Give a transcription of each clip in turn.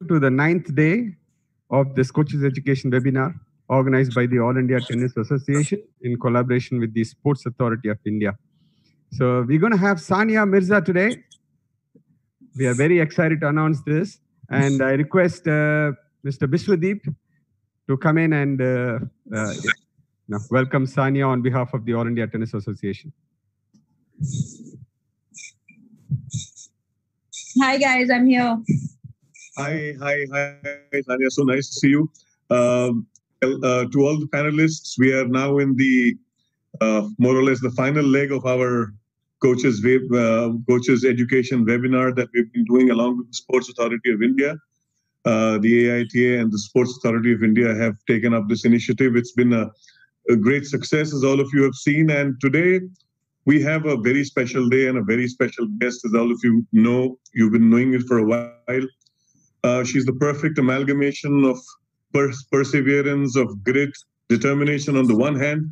to the ninth day of this Coaches Education webinar organized by the All India Tennis Association in collaboration with the Sports Authority of India. So we're going to have Sania Mirza today. We are very excited to announce this. And I request Mr. Bishwadeep to come in and welcome Sania on behalf of the All India Tennis Association. Hi guys, I'm here. Hi, Sania. So nice to see you. To all the panelists, we are now in the more or less the final leg of our coaches education webinar that we've been doing along with the Sports Authority of India. The AITA and the Sports Authority of India have taken up this initiative. It's been a great success, as all of you have seen. And today we have a very special day and a very special guest, as all of you know. You've been knowing it for a while. She's the perfect amalgamation of perseverance, of grit, determination on the one hand,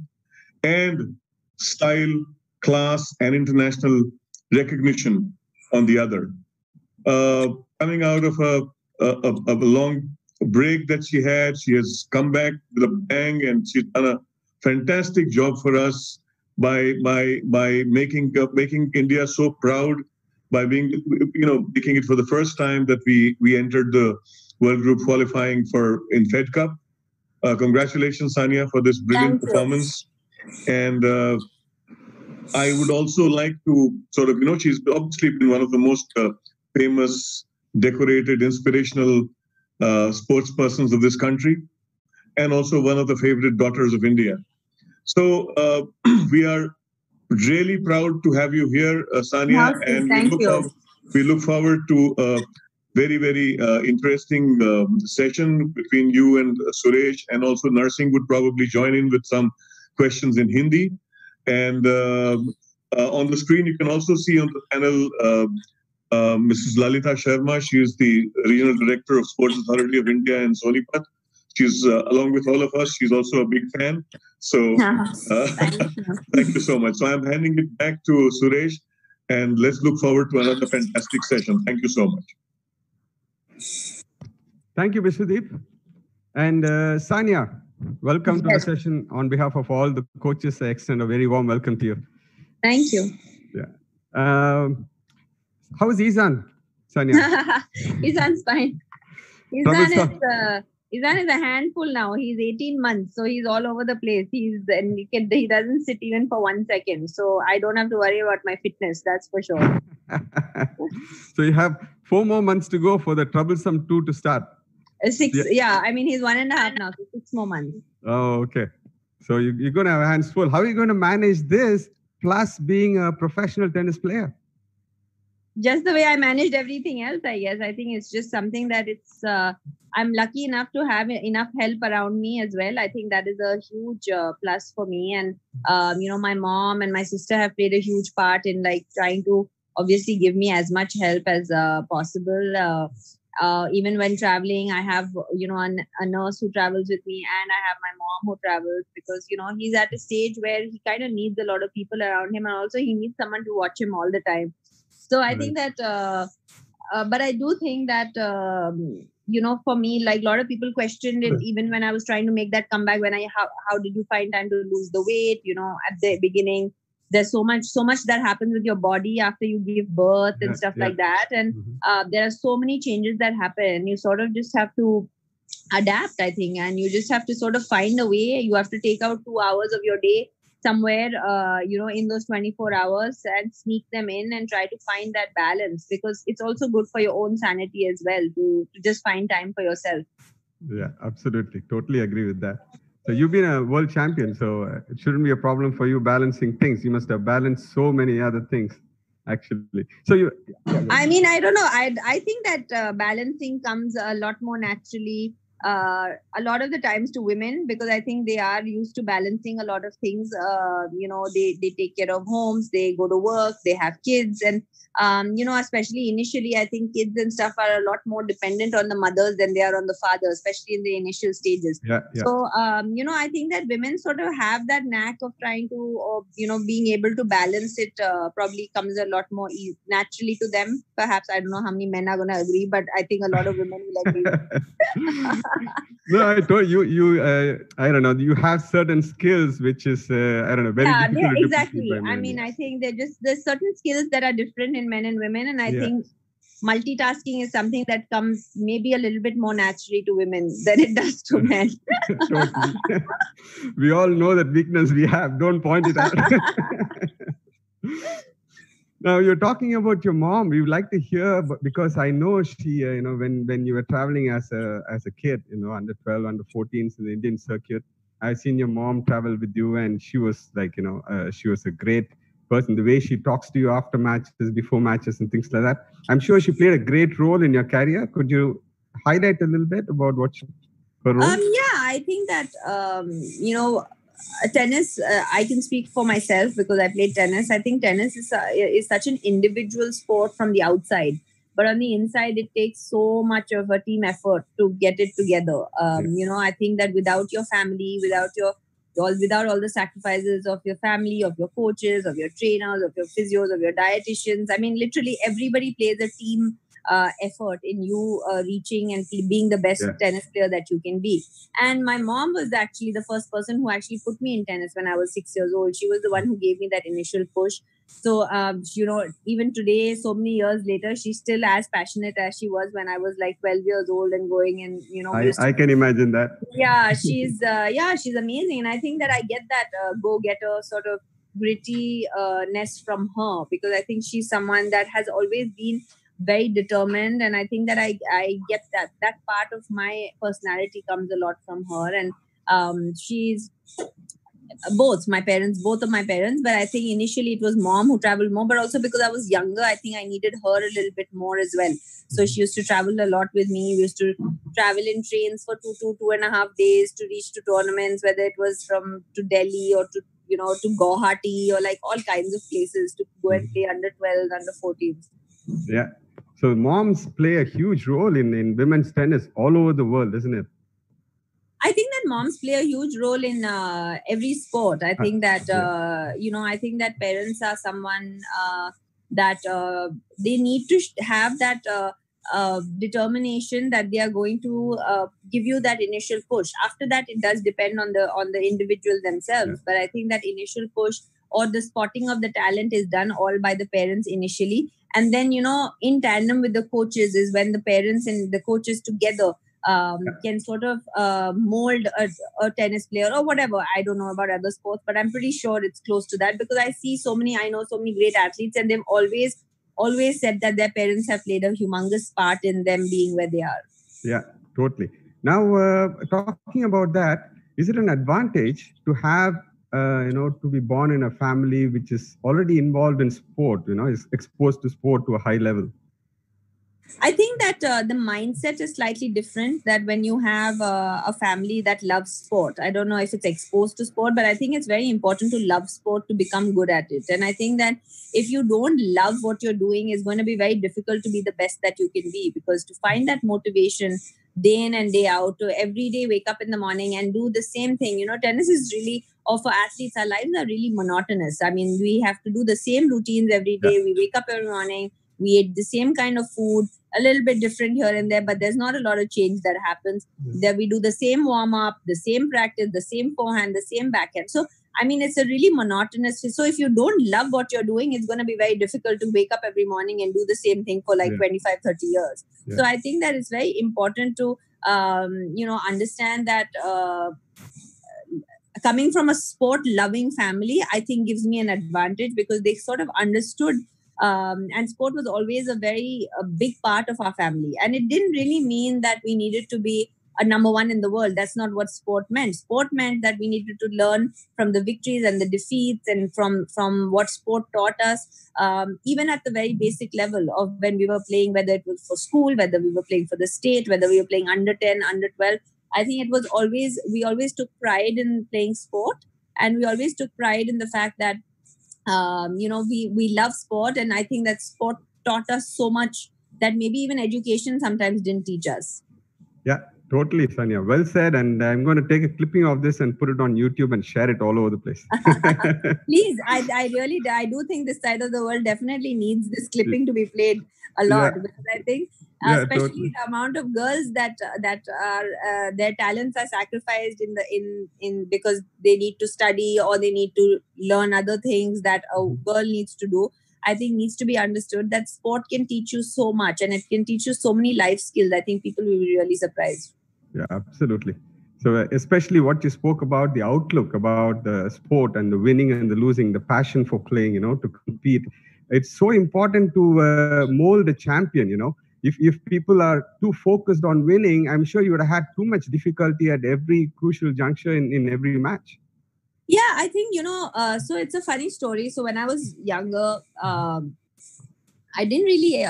and style, class, and international recognition on the other. Coming out of a long break that she had, she has come back with a bang, and she's done a fantastic job for us by making India so proud, by being, making it for the first time that we entered the World Group qualifying in Fed Cup. Congratulations, Sania, for this brilliant performance. And I would also like to sort of, she's obviously been one of the most famous, decorated, inspirational sports persons of this country, and also one of the favorite daughters of India. So we are really proud to have you here, Sania, and we look forward to a very, very interesting session between you and Suresh, and also Narsingh would probably join in with some questions in Hindi. And on the screen, you can also see on the panel Mrs. Lalita Sharma. She is the Regional Director of Sports Authority of India in Sonipat. She's, along with all of us, she's also a big fan. So thank you so much. So I'm handing it back to Suresh, and let's look forward to another fantastic session. Thank you so much. Thank you, Vishwadeep. And Sania, welcome to the session. On behalf of all the coaches, I extend a very warm welcome to you. Thank you. Yeah. How is Izan, Sania? Izan's fine. Izan is a handful now. He's 18 months, so he's all over the place. He doesn't sit even for 1 second. So I don't have to worry about my fitness. That's for sure. So you have 4 more months to go for the troublesome 2 to start. 6, yeah. I mean, he's 1.5 now, so 6 more months. Oh, okay. So you're going to have hands full. How are you going to manage this plus being a professional tennis player? Just the way I managed everything else, I guess. I think it's just something that I'm lucky enough to have enough help around me as well. I think that is a huge plus for me. And, my mom and my sister have played a huge part in trying to obviously give me as much help as possible. Even when traveling, I have, a nurse who travels with me, and I have my mom who travels because, he's at a stage where he kind of needs a lot of people around him. And also he needs someone to watch him all the time. So I think that, but I do think that, for me, like a lot of people questioned it even when I was trying to make that comeback, how did you find time to lose the weight? At the beginning, there's so much that happens with your body after you give birth and stuff like that. And there are so many changes that happen. You sort of just have to adapt, I think, and you just have to sort of find a way. You have to take out 2 hours of your day somewhere, in those 24 hours and sneak them in and try to find that balance, because it's also good for your own sanity as well to just find time for yourself. Yeah, absolutely. Totally agree with that. So you've been a world champion, so it shouldn't be a problem for you balancing things. You must have balanced so many other things, actually. So I mean, I don't know. I think that balancing comes a lot more naturally a lot of the times to women, because I think they are used to balancing a lot of things. They take care of homes, they go to work, they have kids, and especially initially, I think kids and stuff are a lot more dependent on the mothers than they are on the father, especially in the initial stages. Yeah. So, I think that women sort of have that knack of trying to, being able to balance it probably comes a lot more naturally to them. Perhaps, I don't know how many men are going to agree, but I think a lot of women will agree. No, I told you, I don't know, you have certain skills, which is, I don't know, very difficult to exactly. duplicate by I men. mean, I think there's certain skills that are different in men and women. And I think multitasking is something that comes maybe a little bit more naturally to women than it does to men. Totally. We all know that weakness we have. Don't point it out. Now, you're talking about your mom. We would like to hear, because I know she, when you were traveling as a kid, under 12, under 14s in the Indian circuit, I've seen your mom travel with you, and she was like, she was a great person. The way she talks to you after matches, before matches, and things like that. I'm sure she played a great role in your career. Could you highlight a little bit about her role? I think that tennis, I can speak for myself because I played tennis. I think tennis is such an individual sport from the outside, but on the inside it takes so much of a team effort to get it together. I think that without your family, without all the sacrifices of your family, of your coaches, of your trainers, of your physios, of your dietitians, I mean, literally everybody plays a team effort in you reaching and being the best tennis player that you can be. And my mom was actually the first person who actually put me in tennis when I was 6 years old. She was the one who gave me that initial push. So, even today, so many years later, she's still as passionate as she was when I was like 12 years old and going and, I can imagine that. Yeah, she's amazing. And I think that I get that go-getter sort of gritty-ness from her, because I think she's someone that has always been very determined, and I think that I get that part of my personality comes a lot from her. And she's both of my parents, but I think initially it was mom who traveled more, but also because I was younger, I think I needed her a little bit more as well. So she used to travel a lot with me. We used to travel in trains for 2.5 days to reach to tournaments, whether it was to Delhi or to Guwahati or like all kinds of places to go and play under 12s, under 14s. Yeah. So moms play a huge role in women's tennis all over the world, isn't it? I think that moms play a huge role in every sport. I think that, I think that parents are someone that they need to have that determination that they are going to give you that initial push. After that, it does depend on the individual themselves. But I think that initial push or the spotting of the talent is done all by the parents initially. And then, in tandem with the coaches is when the parents and the coaches together can sort of mold a tennis player or whatever. I don't know about other sports, but I'm pretty sure it's close to that, because I know so many great athletes, and they've always said that their parents have played a humongous part in them being where they are. Yeah, totally. Now, talking about that, is it an advantage to have to be born in a family which is already involved in sport, is exposed to sport to a high level? I think that the mindset is slightly different, that when you have a family that loves sport, I don't know if it's exposed to sport, but I think it's very important to love sport to become good at it. And I think that if you don't love what you're doing, it's going to be very difficult to be the best that you can be, because to find that motivation day in and day out, to every day wake up in the morning and do the same thing. Tennis is really, or for athletes, our lives are really monotonous. I mean, we have to do the same routines every day. We wake up every morning, we eat the same kind of food, a little bit different here and there, but there's not a lot of change that happens. There we do the same warm-up, the same practice, the same forehand, the same backhand. So, I mean, it's a really monotonous. So if you don't love what you're doing, it's going to be very difficult to wake up every morning and do the same thing for like 25, 30 years. Yeah. So I think that it's very important to, understand that coming from a sport-loving family, I think gives me an advantage, because they sort of understood. And sport was always a big part of our family. And it didn't really mean that we needed to be a number one in the world. That's not what sport meant. Sport meant that we needed to learn from the victories and the defeats, and from what sport taught us, even at the very basic level of when we were playing, whether it was for school, whether we were playing for the state, whether we were playing under 10, under 12. I think we always took pride in playing sport, and we always took pride in the fact that, we love sport. And I think that sport taught us so much that maybe even education sometimes didn't teach us. Yeah, totally, Sania. Well said. And I'm going to take a clipping of this and put it on YouTube and share it all over the place. Please, I do think this side of the world definitely needs this clipping to be played a lot, because I think especially totally. The amount of girls that are their talents are sacrificed in because they need to study or they need to learn other things that a girl needs to do. I think needs to be understood that sport can teach you so much, and it can teach you so many life skills. I think people will be really surprised. Yeah, absolutely. So especially what you spoke about, the outlook about the sport and the winning and the losing, the passion for playing, to compete. It's so important to mold a champion, If people are too focused on winning, I'm sure you would have had too much difficulty at every crucial juncture in every match. Yeah, I think, so it's a funny story. So when I was younger, I didn't really,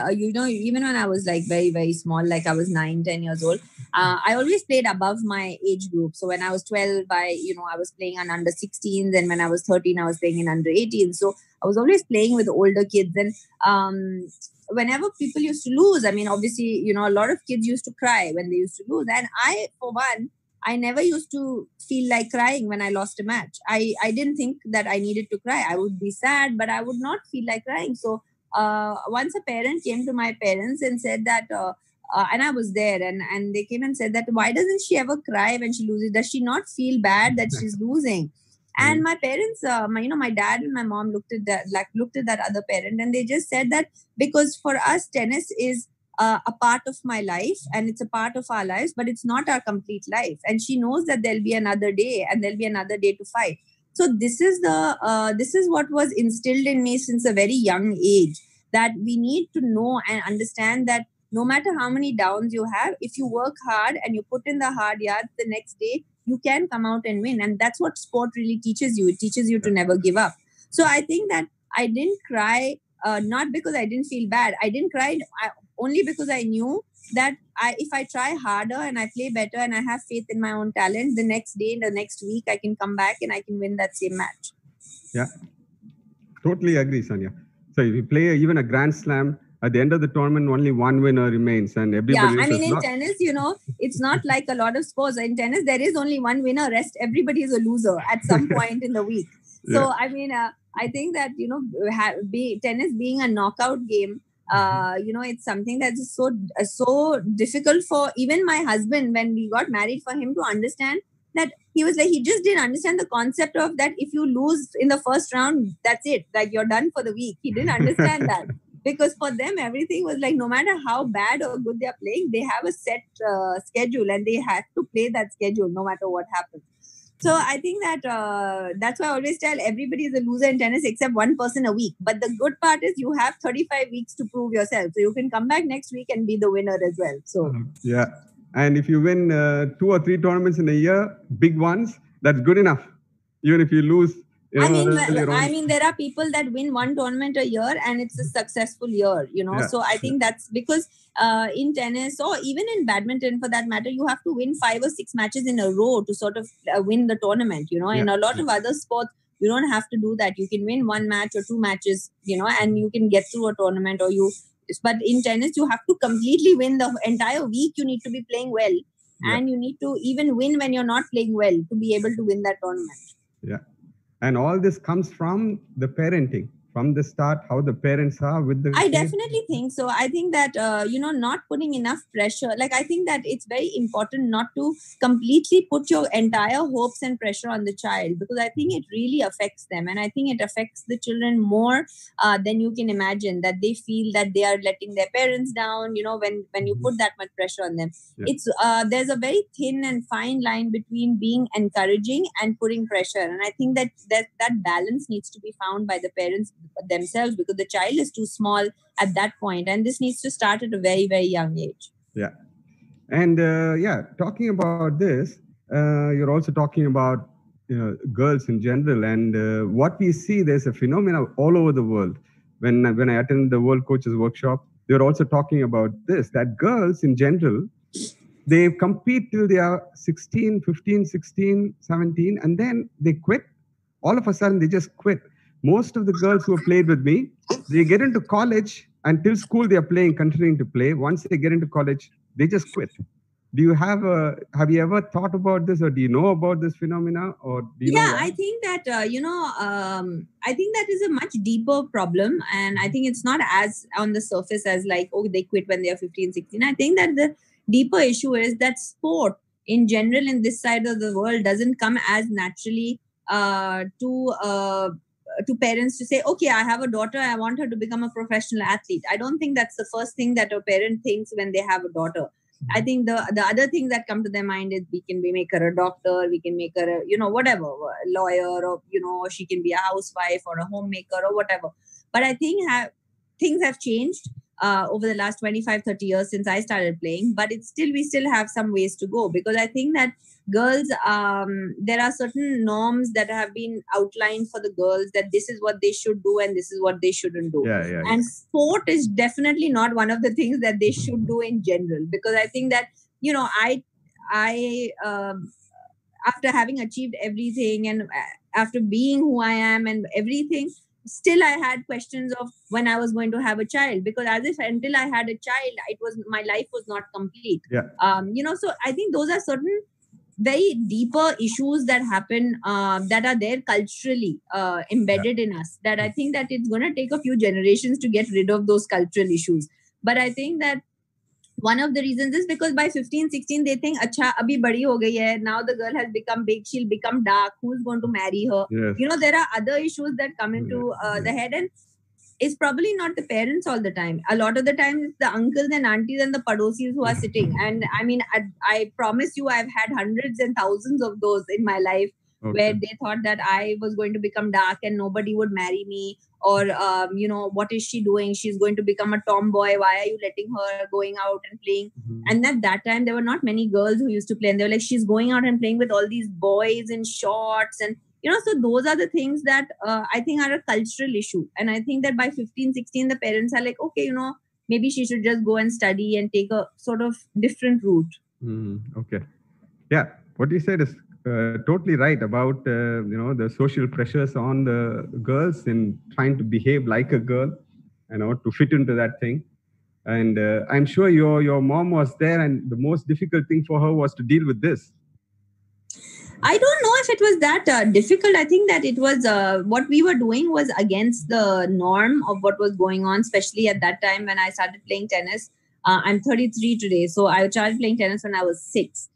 even when I was like very, very small, like I was 9-10 years old, I always played above my age group. So when I was 12, I was playing an under 16s, and when I was 13, I was playing in under 18. So I was always playing with older kids. And whenever people used to lose, I mean, obviously, a lot of kids used to cry when they used to lose. And I, for one, I never used to feel like crying when I lost a match. I didn't think that I needed to cry. I would be sad, but I would not feel like crying. So once a parent came to my parents and said that, and I was there, and they came and said that, why doesn't she ever cry when she loses? Does she not feel bad that she's losing? And my parents, my dad and my mom looked at that other parent, and they just said that because for us, tennis is a part of my life, and it's a part of our lives, but it's not our complete life. And she knows that there'll be another day, and there'll be another day to fight. So this is what was instilled in me since a very young age, that we need to know and understand that no matter how many downs you have, if you work hard and you put in the hard yards, the next day you can come out and win. And that's what sport really teaches you. It teaches you to never give up. So I think that I didn't cry, not because I didn't feel bad. I didn't cry only because I knew that if I try harder and I play better and I have faith in my own talent, the next day, the next week, I can come back and I can win that same match. Yeah, totally agree, Sania. So if you play even a Grand Slam, at the end of the tournament, only one winner remains, and everybody. Yeah, I mean, in tennis, it's not like a lot of sports. In tennis, there is only one winner. Rest, everybody is a loser at some point in the week. So, I mean, I think that tennis being a knockout game, it's something that is so difficult for even my husband when we got married, for him to understand. That he was like, he just didn't understand the concept of that. If you lose in the first round, that's it. Like, you're done for the week. He didn't understand that. Because for them, everything was like, no matter how bad or good they're playing, they have a set schedule, and they have to play that schedule no matter what happens. So I think that that's why I always tell everybody is a loser in tennis except one person a week. But the good part is you have 35 weeks to prove yourself. So you can come back next week and be the winner as well. So yeah. And if you win 2 or 3 tournaments in a year, big ones, that's good enough. Even if you lose. I mean, there are people that win one tournament a year and it's a successful year, Yeah, so I think that's because in tennis or even in badminton for that matter, you have to win 5 or 6 matches in a row to sort of win the tournament, In a lot of other sports, you don't have to do that. You can win 1 match or 2 matches, and you can get through a tournament but in tennis, you have to completely win the entire week. You need to be playing well and you need to even win when you're not playing well to be able to win that tournament. Yeah. And all this comes from the parenting, from the start, how the parents are with the I definitely think so. I think that, not putting enough pressure. Like, I think that it's very important not to completely put your entire hopes and pressure on the child, because I think it really affects them. And I think it affects the children more than you can imagine, that they feel that they are letting their parents down, when you put that much pressure on them. Yeah. It's there's a very thin and fine line between being encouraging and putting pressure. And I think that balance needs to be found by the parents themselves, because the child is too small at that point, and this needs to start at a very, very young age. Yeah. And talking about this, you're also talking about girls in general, and what we see, there's a phenomena all over the world. When I attended the World Coaches Workshop, they're also talking about this, that girls in general, they compete till they are 16, 15, 16, 17, and then they quit. All of a sudden, they just quit. Most of the girls who have played with me, they get into college, until school they are playing, continuing to play. Once they get into college, they just quit. Do you have you ever thought about this, or do you know about this phenomena, or do you know Yeah, why? I think that I think that is a much deeper problem, and I think it's not as on the surface as like, oh, they quit when they are 15, 16. I think that the deeper issue is that sport in general in this side of the world doesn't come as naturally to parents to say, okay, I have a daughter, I want her to become a professional athlete. I don't think that's the first thing that a parent thinks when they have a daughter. I think the other things that come to their mind is we make her a doctor, we can make her a, whatever, a lawyer, or, she can be a housewife or a homemaker or whatever. But I think things have changed over the last 25, 30 years since I started playing, but we still have some ways to go, because I think that girls, there are certain norms that have been outlined for the girls, that this is what they should do and this is what they shouldn't do. And sport is definitely not one of the things that they should do in general, because I think that I after having achieved everything, and after being who I am and everything, still I had questions of when I was going to have a child, because as if until I had a child, my life was not complete. So I think those are certain very deeper issues that happen, that are there culturally embedded in us, that I think that it's going to take a few generations to get rid of those cultural issues. But I think that one of the reasons is because by 15, 16, they think, acha, abhi badi ho gayi hai. Now the girl has become big, she'll become dark. Who's going to marry her? Yes. There are other issues that come into the head, and it's probably not the parents all the time. A lot of the time, it's the uncles and aunties and the padosis who are sitting. And I mean, I promise you, I've had hundreds and thousands of those in my life, where they thought that I was going to become dark and nobody would marry me. Or, what is she doing? She's going to become a tomboy. Why are you letting her going out and playing? And at that time, there were not many girls who used to play. And they were like, she's going out and playing with all these boys in shorts. And, so those are the things that I think are a cultural issue. And I think that by 15, 16, the parents are like, okay, maybe she should just go and study and take a sort of different route. Okay. Yeah. What you said is totally right about the social pressures on the girls in trying to behave like a girl, to fit into that thing. And I'm sure your mom was there, and the most difficult thing for her was to deal with this. I don't know if it was that difficult. I think that it was what we were doing was against the norm of what was going on, especially at that time when I started playing tennis. I'm 33 today, so I started playing tennis when I was 6.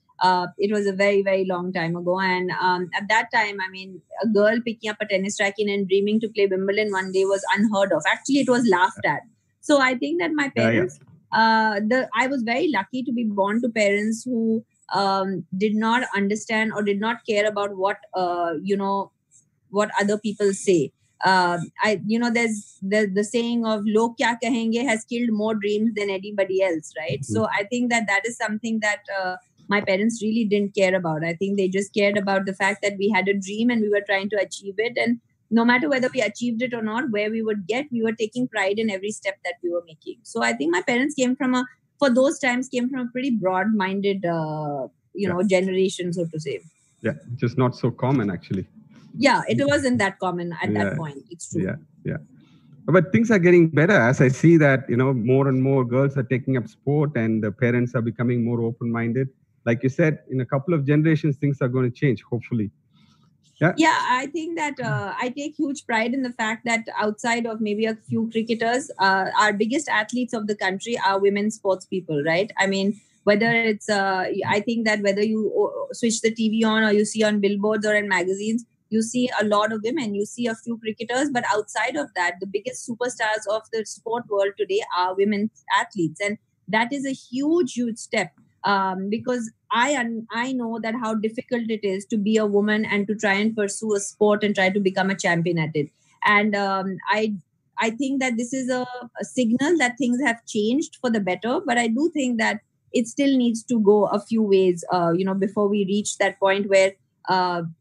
It was a very, very long time ago. And at that time, I mean, a girl picking up a tennis racket and dreaming to play Wimbledon one day was unheard of. Actually, it was laughed at. So I think that my parents, I was very lucky to be born to parents who did not understand or did not care about what other people say. There's the saying of "Log kya kahenge" has killed more dreams than anybody else, right? So I think that is something that my parents really didn't care about. I think they just cared about the fact that we had a dream and we were trying to achieve it, and no matter whether we achieved it or not, where we would get, we were taking pride in every step that we were making. So I think my parents came from a pretty broad-minded, generation, so to say. Yeah, which is not so common, actually. Yeah, it wasn't that common at that point. It's true. Yeah. But things are getting better as I see that, more and more girls are taking up sport and the parents are becoming more open-minded. Like you said, in a couple of generations, things are going to change, hopefully. Yeah, I think that I take huge pride in the fact that outside of maybe a few cricketers, our biggest athletes of the country are women sports people, right? I mean, whether it's, I think that whether you switch the TV on or you see on billboards or in magazines, you see a lot of women, you see a few cricketers, but outside of that, the biggest superstars of the sport world today are women athletes. And that is a huge, huge step. Because I know that how difficult it is to be a woman and to try and pursue a sport and try to become a champion at it. And I think that this is a signal that things have changed for the better. But I do think that it still needs to go a few ways, before we reach that point where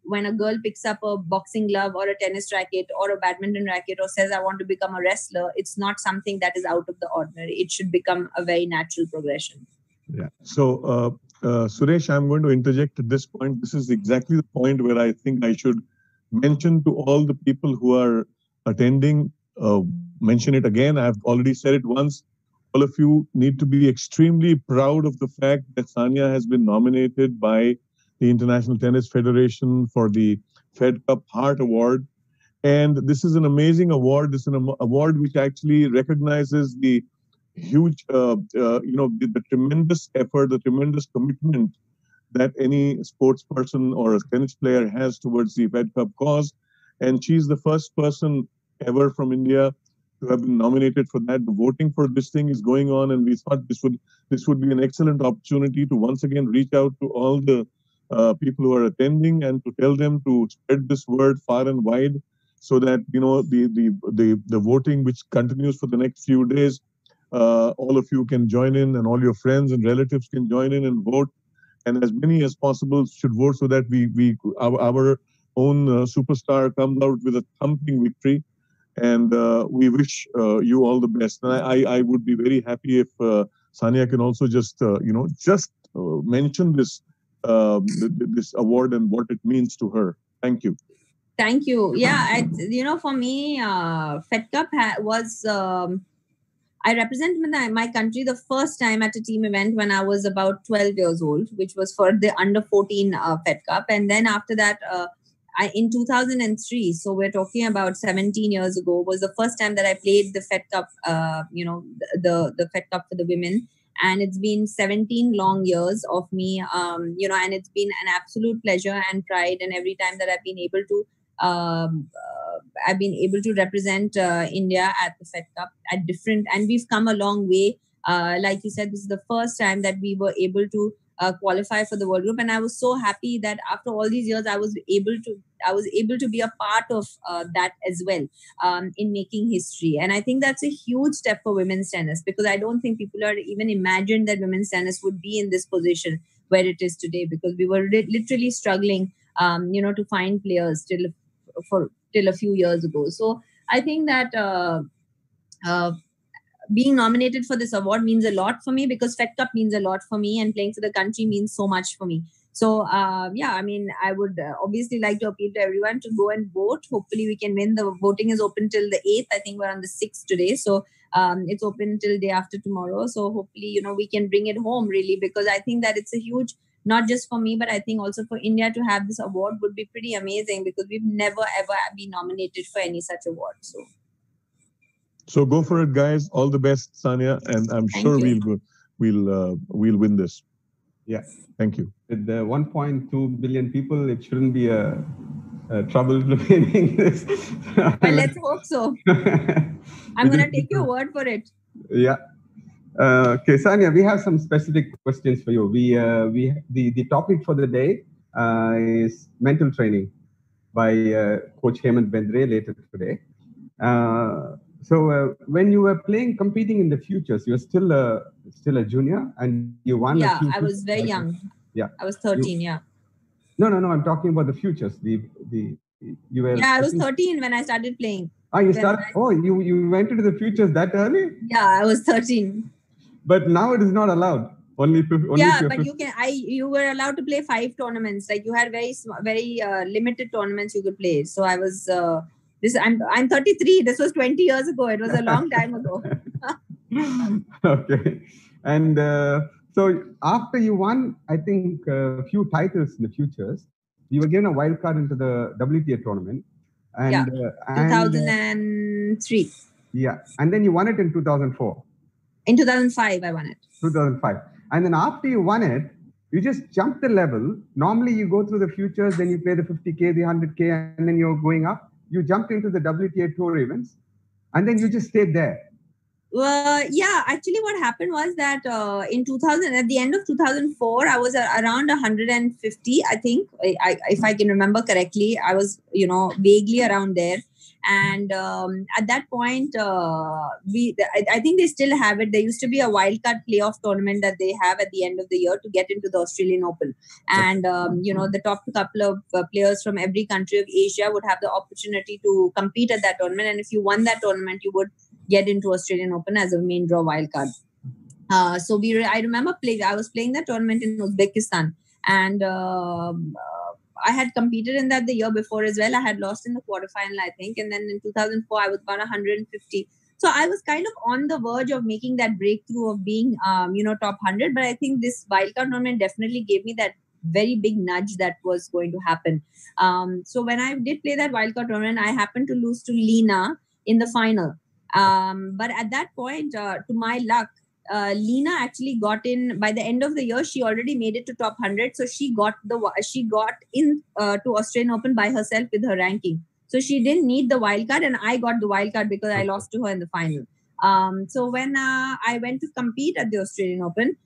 when a girl picks up a boxing glove or a tennis racket or a badminton racket or says, I want to become a wrestler, it's not something that is out of the ordinary. It should become a very natural progression. Yeah. So, Suresh, I'm going to interject at this point. This is exactly the point where I think I should mention to all the people who are attending, mention it again. I've already said it once. All of you need to be extremely proud of the fact that Sania has been nominated by the International Tennis Federation for the Fed Cup Heart Award. And this is an amazing award. This is an award which actually recognizes the huge, the tremendous effort, the tremendous commitment that any sports person or a tennis player has towards the Fed Cup cause. And she's the first person ever from India to have been nominated for that. The voting for this thing is going on, and we thought this would be an excellent opportunity to once again reach out to all the people who are attending and to tell them to spread this word far and wide, so that the voting, which continues for the next few days, all of you can join in, and all your friends and relatives can join in and vote, and as many as possible should vote, so that our own superstar comes out with a thumping victory. And we wish you all the best. And I would be very happy if Sania can also just mention this this award and what it means to her. Thank you. Thank you. Yeah, for me, Fed Cup was. I represented my country the first time at a team event when I was about 12 years old, which was for the under 14 Fed Cup. And then after that, in 2003, so we're talking about 17 years ago, was the first time that I played the Fed Cup, the Fed Cup for the women. And it's been 17 long years of me, and it's been an absolute pleasure and pride. And every time that I've been able to represent India at the Fed Cup and we've come a long way. Like you said, this is the first time that we were able to qualify for the World Group, and I was so happy that after all these years, I was able to be a part of that as well, in making history. And I think that's a huge step for women's tennis, because I don't think people are even imagined that women's tennis would be in this position where it is today, because we were literally struggling, to find players till a few years ago. So I think that being nominated for this award means a lot for me, because Fed Cup means a lot for me, and playing for the country means so much for me. So, I would obviously like to appeal to everyone to go and vote. Hopefully we can win. The voting is open till the 8th. I think we're on the 6th today. So it's open till day after tomorrow. So hopefully, we can bring it home, really, because I think that it's a huge, not just for me, but I think also for India to have this award would be pretty amazing, because we've never, ever been nominated for any such award. So go for it, guys. All the best, Sania, and I'm sure we'll win this. Yeah. Thank you. With the 1.2 billion people, it shouldn't be a trouble winning this. Well, let's hope so. I'm going to take your word for it. Yeah. Okay, Sania, we have some specific questions for you. The topic for the day is mental training by Coach Hemant Bendre later today. So when you were competing in the futures, you were still a junior, and you won. Yeah, I was very young. Yeah, I was 13. No. I'm talking about the futures. You were. Yeah, I was 13 when I started playing. You started. You went into the futures that early? Yeah, I was 13. But now it is not allowed. Only but you can. You were allowed to play 5 tournaments. Like, you had very limited tournaments you could play. So I was. I'm 33. This was 20 years ago. It was a long time ago. Okay. And so after you won, I think a few titles in the futures, you were given a wild card into the WTA tournament. And, 2003. Yeah. And then you won it in 2004. In 2005, I won it. 2005. And then after you won it, you just jumped the level. Normally you go through the futures, then you play the 50K, the 100K, and then you're going up. You jumped into the WTA Tour events, and then you just stayed there. Yeah, actually what happened was that at the end of 2004, I was around 150, I think, if I can remember correctly. I was, vaguely around there. And at that point, I think they still have it. There used to be a wildcard playoff tournament that they have at the end of the year to get into the Australian Open. And, the top couple of players from every country of Asia would have the opportunity to compete at that tournament. And if you won that tournament, you would get into Australian Open as a main draw wildcard. So I remember I was playing that tournament in Uzbekistan, and I had competed in that the year before as well. I had lost in the quarterfinal, I think. And then in 2004, I was about 150. So I was kind of on the verge of making that breakthrough of being, top 100. But I think this wildcard tournament definitely gave me that very big nudge that was going to happen. So when I did play that wildcard tournament, I happened to lose to Lena in the final. But at that point, to my luck, Lena actually got in by the end of the year. She already made it to top 100, so she got in to Australian Open by herself with her ranking. So she didn't need the wild card, and I got the wild card because I lost to her in the final. So when I went to compete at the Australian Open,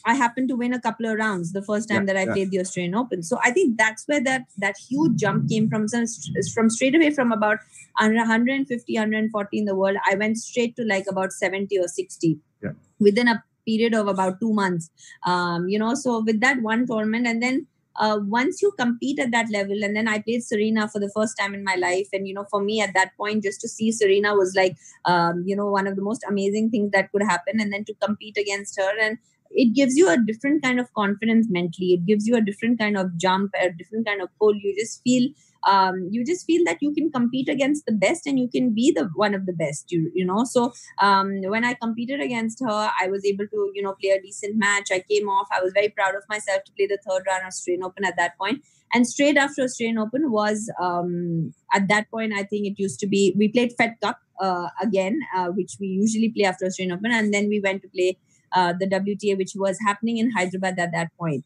I happened to win a couple of rounds the first time that I played the Australian Open. So I think that's where that huge jump came from straight away from about 150, 140 in the world. I went straight to like about 70 or 60 within a period of about 2 months. So with that one tournament, and then once you compete at that level, and then I played Serena for the first time in my life. And, for me at that point, just to see Serena was like, one of the most amazing things that could happen. And then to compete against her, and it gives you a different kind of confidence mentally. It gives you a different kind of jump, a different kind of pull. You just feel that you can compete against the best, and you can be the one of the best. So when I competed against her, I was able to play a decent match. I came off. I was very proud of myself to play the third round of Australian Open at that point. And straight after Australian Open was at that point, I think it used to be, we played Fed Cup again, which we usually play after Australian Open, and then we went to play the WTA, which was happening in Hyderabad at that point.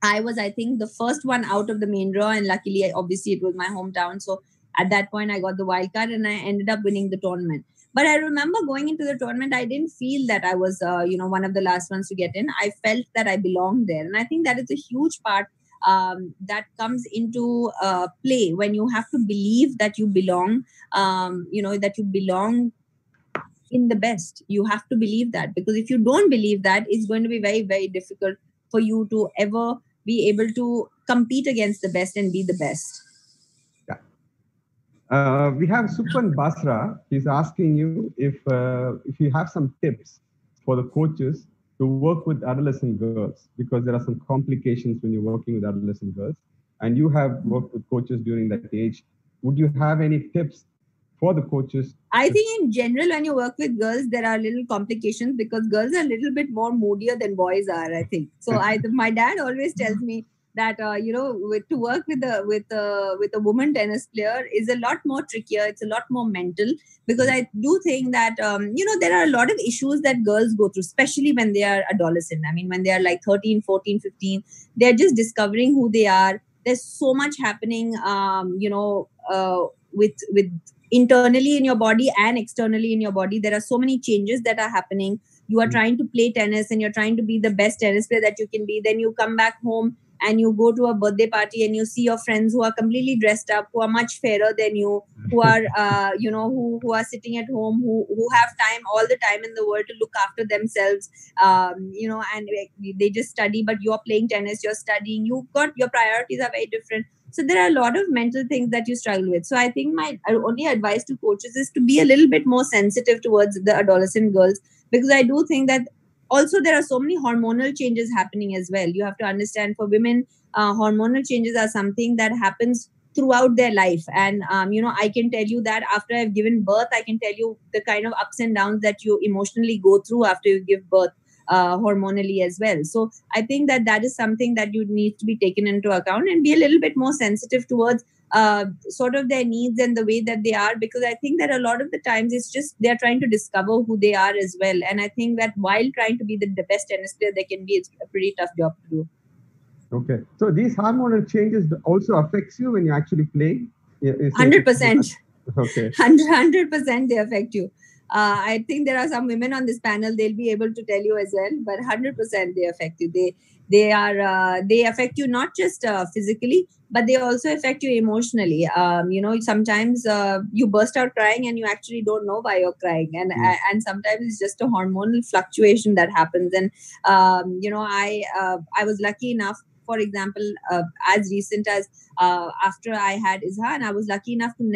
I was, I think, the first one out of the main draw, and luckily, obviously, it was my hometown. So at that point, I got the wild card, and I ended up winning the tournament. But I remember going into the tournament, I didn't feel that I was, one of the last ones to get in. I felt that I belonged there, and I think that is a huge part that comes into play when you have to believe that you belong. That you belong in the best. You have to believe that, because if you don't believe that, it's going to be very, very difficult for you to ever be able to compete against the best and be the best. We have Supan Basra. He's asking you if you have some tips for the coaches to work with adolescent girls, because there are some complications when you're working with adolescent girls, and you have worked with coaches during that age. Would you have any tips for the coaches? I think in general, when you work with girls, there are little complications because girls are a little bit more moodier than boys are, I think. So my dad always tells me that, to work with a woman tennis player is a lot more trickier. It's a lot more mental, because I do think that, there are a lot of issues that girls go through, especially when they are adolescent. I mean, when they are like 13, 14, 15, they're just discovering who they are. There's so much happening, with internally in your body and externally in your body. There are so many changes that are happening. You are trying to play tennis, and you're trying to be the best tennis player that you can be. Then you come back home and you go to a birthday party, and you see your friends who are completely dressed up, who are much fairer than you, who are, who are sitting at home, who have time, all the time in the world to look after themselves, and they just study, but you're playing tennis, you're studying, your priorities are very different. So there are a lot of mental things that you struggle with. So I think my only advice to coaches is to be a little bit more sensitive towards the adolescent girls, because I do think that also there are so many hormonal changes happening as well. You have to understand, for women, hormonal changes are something that happens throughout their life. And, I can tell you that after I've given birth, I can tell you the kind of ups and downs that you emotionally go through after you give birth. Hormonally as well. So I think that is something that you need to be taken into account, and be a little bit more sensitive towards sort of their needs and the way that they are, because I think that a lot of the times it's just they're trying to discover who they are as well. And I think that while trying to be the best tennis player they can be, it's a pretty tough job to do. Okay. So these hormonal changes also affects you when you actually play? 100%. Okay. 100% they affect you. I think there are some women on this panel, they'll be able to tell you as well, but 100% they affect you. They affect you not just physically, but they also affect you emotionally. Sometimes you burst out crying and you actually don't know why you're crying, and sometimes it's just a hormonal fluctuation that happens. And I was lucky enough, for example, as recent as after I had Izhan, I was lucky enough to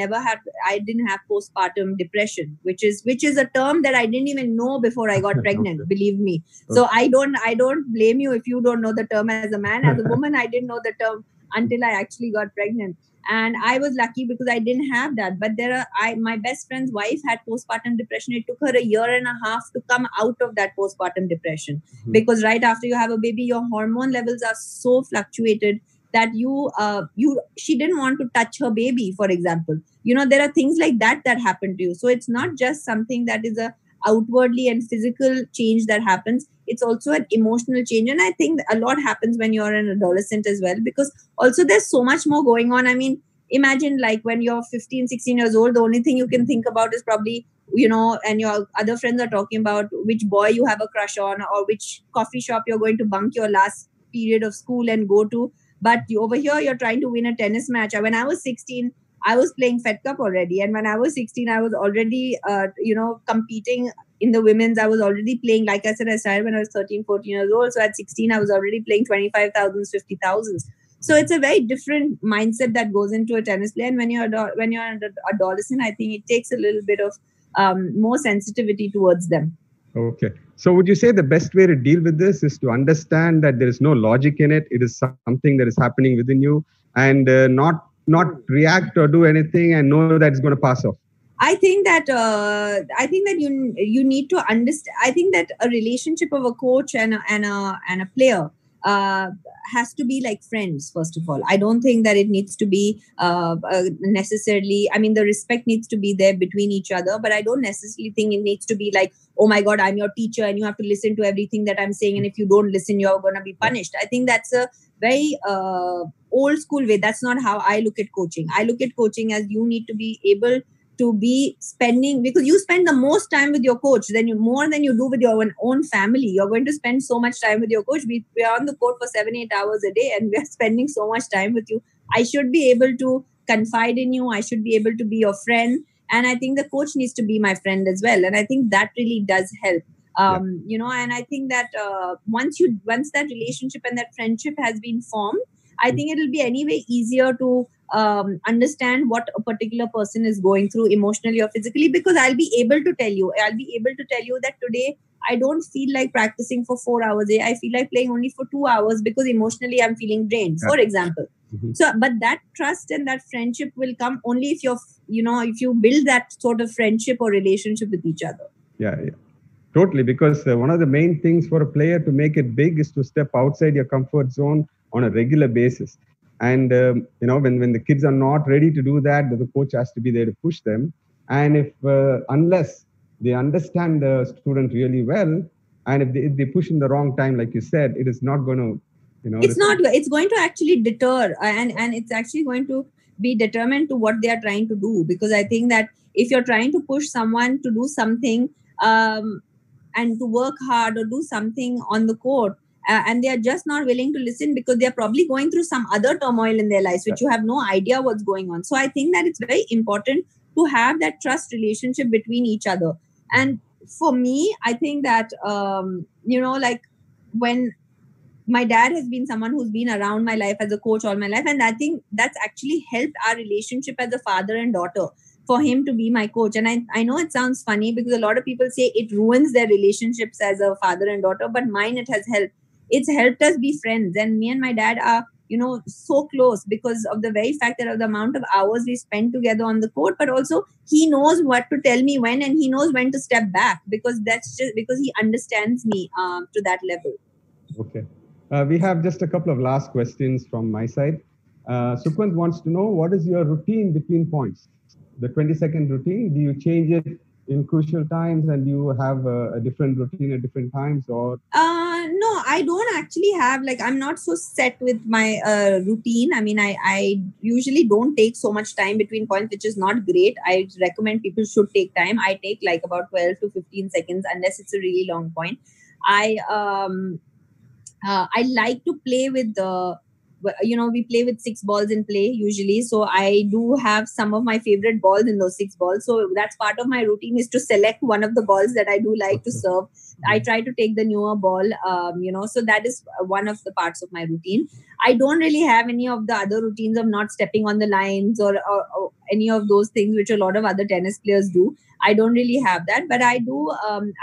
I didn't have postpartum depression, which is a term that I didn't even know before I got pregnant. Okay. Believe me. So I don't blame you if you don't know the term as a man. As a woman, I didn't know the term until I actually got pregnant. And I was lucky because I didn't have that. But my best friend's wife had postpartum depression. It took her a year and a half to come out of that postpartum depression, because right after you have a baby, your hormone levels are so fluctuated that she didn't want to touch her baby, for example. There are things like that happen to you. So it's not just something that is a outwardly and physical change that happens. It's also an emotional change. And I think a lot happens when you're an adolescent as well, because also there's so much more going on. I mean, imagine like when you're 15, 16 years old, the only thing you can think about is probably, and your other friends are talking about which boy you have a crush on, or which coffee shop you're going to bunk your last period of school and go to. But over here, you're trying to win a tennis match. When I was 16, I was playing Fed Cup already. And when I was 16, I was already, competing in the women's. I was already playing, like I said, I started when I was 13, 14 years old. So at 16, I was already playing 25,000s, 50,000s. So it's a very different mindset that goes into a tennis play. And when you're an adolescent, I think it takes a little bit of more sensitivity towards them. Okay. So would you say the best way to deal with this is to understand that there is no logic in it? It is something that is happening within you, and not react or do anything and know that it's going to pass off? I think that you need to understand. I think that a relationship of a coach and a player has to be like friends. First of all, I don't think that it needs to be necessarily. I mean, the respect needs to be there between each other, but I don't necessarily think it needs to be like, oh my God, I'm your teacher and you have to listen to everything that I'm saying, and if you don't listen, you're going to be punished. I think that's a very old school way. That's not how I look at coaching. I look at coaching as you need to be able to be spending, because you spend the most time with your coach more than you do with your own family. You're going to spend so much time with your coach. We are on the court for 7-8 hours a day, and we are spending so much time with you. I should be able to confide in you. I should be able to be your friend. And I think the coach needs to be my friend as well. And I think that really does help. And I think that once that relationship and that friendship has been formed, I think it'll be anyway easier to understand what a particular person is going through emotionally or physically, because I'll be able to tell you that today I don't feel like practicing for 4 hours. I feel like playing only for 2 hours because emotionally I'm feeling drained, for example. Mm-hmm. So, but that trust and that friendship will come only if if you build that sort of friendship or relationship with each other. Yeah. Totally, because one of the main things for a player to make it big is to step outside your comfort zone on a regular basis. And, when the kids are not ready to do that, the coach has to be there to push them. And unless they understand the student really well, and if they push in the wrong time, like you said, it is not going to, it's going to actually deter, and it's actually going to be determined to what they are trying to do. Because I think that if you're trying to push someone to do something, and to work hard or do something on the court, and they are just not willing to listen because they are probably going through some other turmoil in their lives, which you have no idea what's going on. So I think that it's very important to have that trust relationship between each other. And for me, I think that, like when my dad has been someone who's been around my life as a coach all my life, and I think that's actually helped our relationship as a father and daughter, for him to be my coach. And I know it sounds funny because a lot of people say it ruins their relationships as a father and daughter, but mine, it has helped. It's helped us be friends. And me and my dad are, so close because of the very fact that of the amount of hours we spend together on the court, but also he knows what to tell me when, and he knows when to step back, because that's just because he understands me to that level. Okay. We have just a couple of last questions from my side. Sukhwant wants to know, what is your routine between points? The 20-second routine, do you change it in crucial times, and do you have a different routine at different times? Or no, I don't actually have, like, I'm not so set with my routine. I mean, I usually don't take so much time between points, which is not great. I recommend people should take time. I take like about 12 to 15 seconds unless it's a really long point. I like to play with we play with 6 balls in play usually. So I do have some of my favorite balls in those 6 balls. So that's part of my routine, is to select one of the balls that I do like to serve. I try to take the newer ball, so that is one of the parts of my routine. I don't really have any of the other routines of not stepping on the lines or any of those things, which a lot of other tennis players do. I don't really have that, but I do.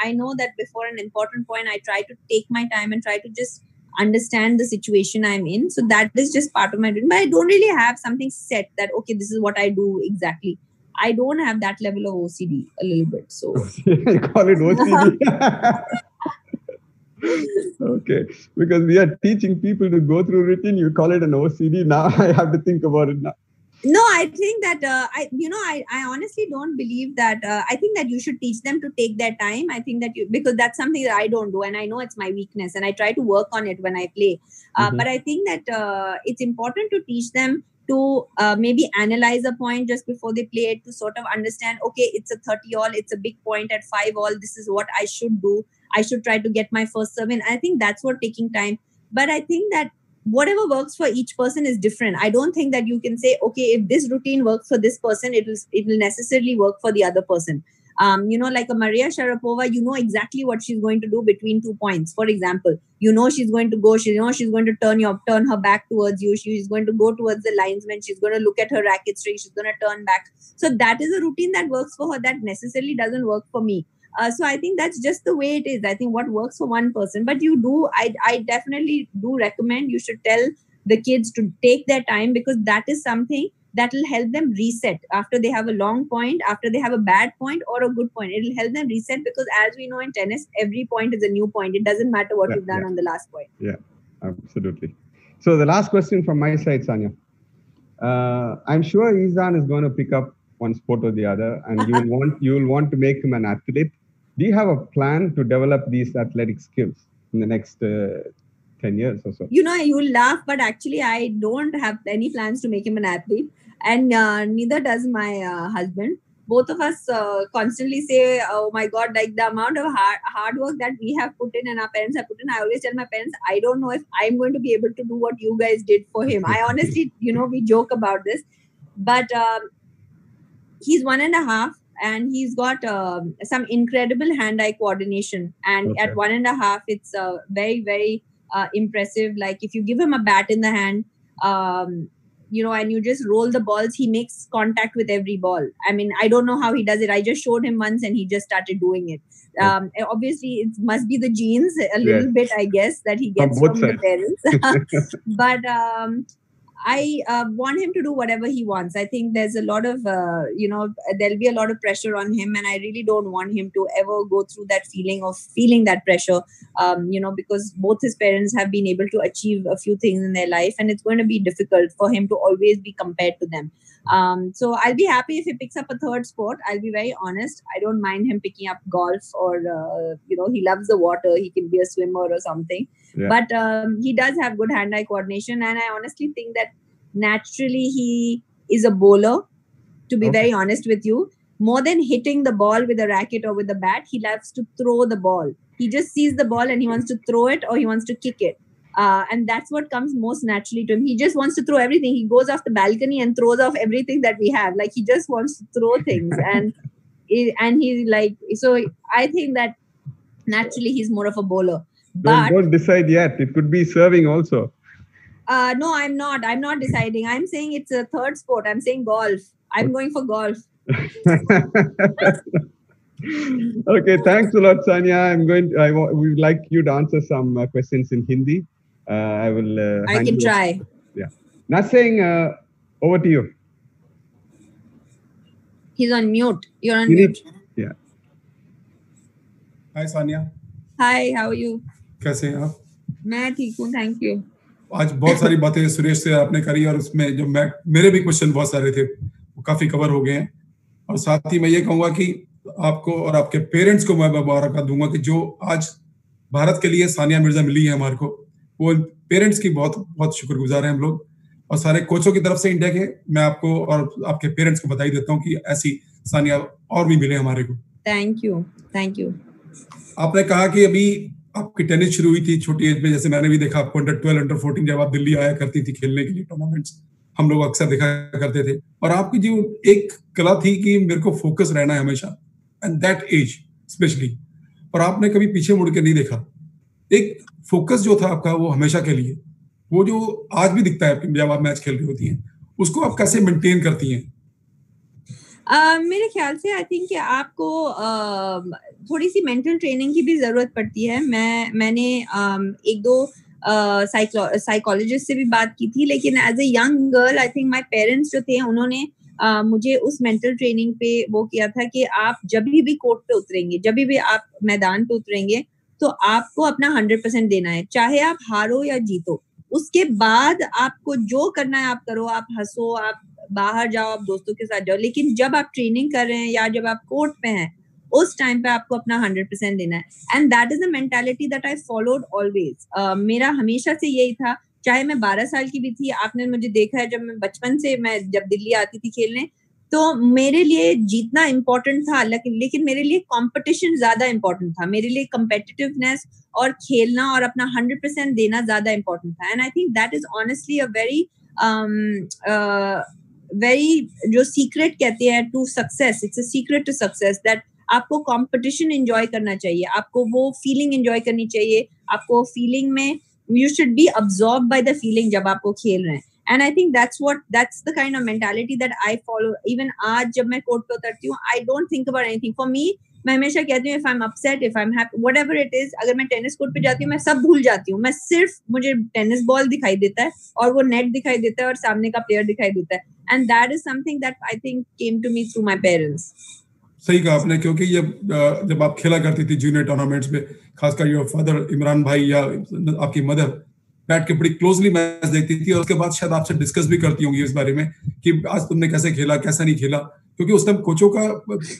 I know that before an important point, I try to take my time and try to just understand the situation I'm in. So that is just part of my routine. But I don't really have something set that, okay, this is what I do exactly. I don't have that level of OCD a little bit. So I call it OCD. Okay, because we are teaching people to go through routine. You call it an OCD. Now I have to think about it now. No, I think that I honestly don't believe that. I think that you should teach them to take their time. I think that because that's something that I don't do, and I know it's my weakness, and I try to work on it when I play. But I think that it's important to teach them to maybe analyze a point just before they play it, to sort of understand, okay, it's a 30 all, it's a big point at 5 all. This is what I should do. I should try to get my first serve in. I think that's what taking time. But I think that whatever works for each person is different. I don't think that you can say, okay, if this routine works for this person, it will necessarily work for the other person. Like a Maria Sharapova, you know exactly what she's going to do between 2 points. For example, she's going to go, she's going to turn her back towards you. She's going to go towards the linesman. She's going to look at her racket string. She's going to turn back. So that is a routine that works for her. That necessarily doesn't work for me. So I think that's just the way it is. I think what works for one person, but I definitely do recommend you should tell the kids to take their time, because that is something that will help them reset after they have a long point, after they have a bad point or a good point. It will help them reset, because as we know in tennis, every point is a new point. It doesn't matter what you've done on the last point. Yeah, absolutely. So the last question from my side, Sania. I'm sure Izan is going to pick up one sport or the other, and you will want to make him an athlete. Do you have a plan to develop these athletic skills in the next 10 years or so? You will laugh, but actually I don't have any plans to make him an athlete, and neither does my husband. Both of us constantly say, oh my God, like the amount of hard work that we have put in and our parents have put in. I always tell my parents, I don't know if I'm going to be able to do what you guys did for him. I honestly, we joke about this, but he's 1.5. And he's got some incredible hand-eye coordination. And at 1.5, it's very, very impressive. Like if you give him a bat in the hand, and you just roll the balls, he makes contact with every ball. I mean, I don't know how he does it. I just showed him once and he just started doing it. Obviously, it must be the genes a little bit, I guess, that he gets from the parents. But I want him to do whatever he wants. I think there's a lot of, there'll be a lot of pressure on him. And I really don't want him to ever go through that feeling of feeling that pressure, because both his parents have been able to achieve a few things in their life. And it's going to be difficult for him to always be compared to them. So I'll be happy if he picks up a third sport. I'll be very honest. I don't mind him picking up golf or, he loves the water. He can be a swimmer or something. Yeah. But he does have good hand-eye coordination. And I honestly think that naturally he is a bowler, to be very honest with you. More than hitting the ball with a racket or with a bat, he loves to throw the ball. He just sees the ball and he wants to throw it or he wants to kick it. And that's what comes most naturally to him. He just wants to throw everything. He goes off the balcony and throws off everything that we have. Like he just wants to throw things. And he's like, so I think that naturally he's more of a bowler. But don't decide yet. It could be serving also. No, I'm not. I'm not deciding. I'm saying it's a third sport. I'm saying golf. I'm going for golf. Okay, thanks a lot, Sania. We would like you to answer some questions in Hindi. I can try. Yeah. Nothing. Over to you. He's on mute. You're on mute. Yeah. Hi, Sania. Hi, how are you? कैसे हैं आप? मैं ठीक हूँ, thank you. आज बहुत सारी बातें सुरेश से आपने करी और उसमें जो मेरे भी क्वेश्चन बहुत सारे थे वो काफी कवर हो गए हैं और साथ ही मैं ये कहूँगा कि आपको और आपके पेरेंट्स को मैं मुबारक दूंगा कि जो आज भारत के लिए सानिया मिर्जा मिली है हमारे को, वो पेरेंट्स की बहुत बहुत शुक्रगुजार हैं हम लोग, और सारे कोचों की तरफ से इंडिया के मैं आपको और आपके पेरेंट्स को बधाई देता हूँ कि ऐसी सानिया और भी मिले हमारे को। Thank you. आपने कहा कि अभी आपकी टेनिस शुरू हुई थी छोटी एज में, जैसे मैंने भी देखा आपको अंडर 12 अंडर 14 जब आप दिल्ली आया करती थी खेलने के लिए टूर्नामेंट्स, हम लोग अक्सर देखा करते थे, और आपकी जो एक कला थी कि मेरे को फोकस रहना है हमेशा, एंड दैट एज स्पेशली, और आपने कभी पीछे मुड़ के नहीं देखा। एक फोकस जो था आपका वो हमेशा के लिए, वो जो आज भी दिखता है जब आप मैच खेल रही होती हैं, उसको आप कैसे मेंटेन करती हैं? मेरे ख्याल से आई थिंक कि आपको थोड़ी सी मेंटल ट्रेनिंग की भी जरूरत पड़ती है। मैंने एक दो साइकोलॉजिस्ट से भी बात की थी, लेकिन as a young girl I think my parents जो थे उन्होंने मुझे उस मेंटल ट्रेनिंग पे वो किया था कि आप जब भी कोर्ट पे उतरेंगे, जब भी आप मैदान पे उतरेंगे, तो आपको अपना 100% देना है, चाहे आप हारो या जीतो। उसके बाद आपको जो करना है आप करो, आप हंसो, आप बाहर जाओ, आप दोस्तों के साथ जाओ, लेकिन जब आप ट्रेनिंग कर रहे हैं या जब आप कोर्ट पे हैं, उस टाइम पे आपको अपना 100% देना है। And that is a mentality that I followed always. मेरा हमेशा से यही था, चाहे मैं 12 साल की भी थी, आपने मुझे देखा है जब मैं बचपन से मैं जब दिल्ली आती थी खेलने, तो मेरे लिए जीतना इम्पोर्टेंट था, लेकिन मेरे लिए कंपटीशन ज्यादा इम्पोर्टेंट था। मेरे लिए कम्पिटिटिवनेस और खेलना और अपना 100% देना ज्यादा इम्पोर्टेंट था। And I think that is honestly a very जो सीक्रेट कहते हैं to success, it's a secret to success, that आपको कंपटीशन एंजॉय करना चाहिए, आपको वो फीलिंग एंजॉय करनी चाहिए, आपको फीलिंग में you should be absorbed by the feeling जब आपको खेल रहे हैं। And I think that's the kind of mentality that I follow. Even आज जब मैं कोर्ट पे उतरती हूँ, I don't think about anything. For me, मैं हमेशा कहती हूँ if I'm upset, if I'm happy, whatever it is, अगर मैं टेनिस कोर्ट पे जाती हूँ, मैं सब भूल जाती हूँ। मैं सिर्फ मुझे टेनिस बॉल दिखाई देता है और वो नेट दिखाई देता है और सामने का प्लेयर दिखाई देता है। And that is something that I think came to me through my parents. सही कहा आपने, क्योंकि जब आप खेला करती थी जूनियर टूर्नामेंट्स में, खासकर योर फादर इमरान भाई या आपकी मदर बैठ के बड़ी क्लोजली मैच देखती थी, और उसके बाद शायद आपसे डिस्कस भी करती होंगी इस बारे में कि आज तुमने कैसे खेला, कैसा नहीं खेला, क्योंकि उस टाइम कोचों का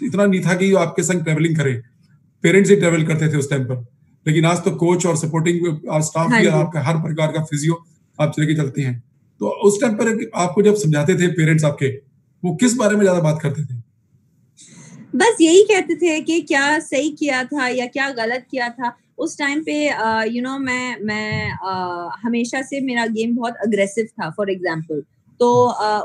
इतना नहीं था कि आपके संग ट्रेवलिंग करे, पेरेंट्स ही ट्रेवल करते थे उस टाइम पर, लेकिन आज तो कोच और सपोर्टिंग स्टाफ भी और आपका हर प्रकार का फिजियो आप लेके चलती हैं। तो उस टाइम पर आपको जब समझाते थे पेरेंट्स आपके, वो किस बारे में ज्यादा बात करते थे? बस यही कहते थे कि क्या सही किया था या क्या गलत किया था। उस टाइम पे मैं हमेशा से मेरा गेम बहुत अग्रेसिव था, फॉर एग्जांपल। तो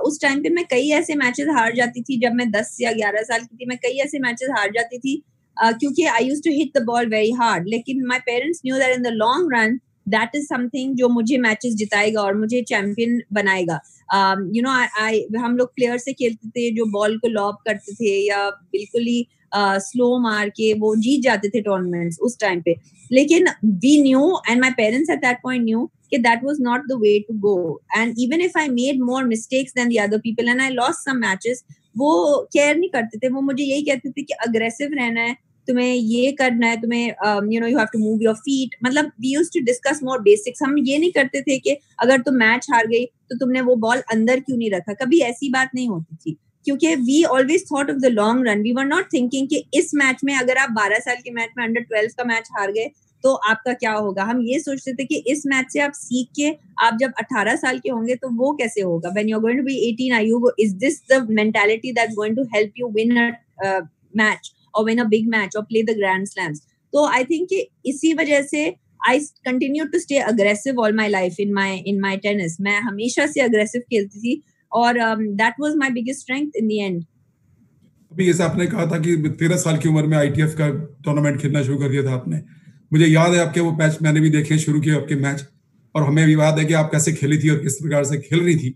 उस टाइम पे मैं कई ऐसे मैचेस हार जाती थी, जब मैं 10 या 11 साल की थी, मैं कई ऐसे मैचेस हार जाती थी क्योंकि I used to hit the ball very hard. लेकिन my parents knew that in the long run that is something जो मुझे मैचेस जिताएगा और मुझे चैंपियन बनाएगा। हम लोग प्लेयर से खेलते थे जो बॉल को लॉब करते थे या बिल्कुल ही स्लो मार के वो जीत जाते थे टूर्नामेंट्स उस टाइम पे। लेकिन we knew and my parents at that point knew कि that was not the way to go, and even if I made more mistakes than the other people and I lost some matches, वो care नहीं करते थे। वो मुझे यही कहते थे कि अग्रेसिव रहना है, तुम्हें ये करना है, तुम्हें you have to move your feet। मतलब we used to discuss more basics। हम ये नहीं करते थे कि अगर तुम मैच हार गई तो तुमने वो बॉल अंदर क्यों नहीं रखा, कभी ऐसी बात नहीं होती थी, क्योंकि we always thought of the long run। we were not thinking कि इस मैच में अगर आप 12 साल के मैच में अंडर 12 का मैच हार गए तो आपका क्या होगा। हम ये सोचते थे कि इस मैच से आप सीख के आप जब 18 साल के होंगे तो वो कैसे होगा। When you're going to be 18, are you is this the mentality that's going to help you win a match or win a big match or play the grand slams? तो I think कि इसी वजह से I continue to stay aggressive all my life in my tennis। मैं हमेशा से aggressive खेलती थी और that was my biggest strength in the end। अभी जैसे आपने कहा था कि 13 साल की उम्र में ITF का टूर्नामेंट खेलना शुरू कर दिया था आपने, मुझे याद है आपके वो मैच मैंने भी देखे शुरू किए आपके मैच, और हमें भी याद है कि आप कैसे खेली थी और किस प्रकार से खेल रही थी।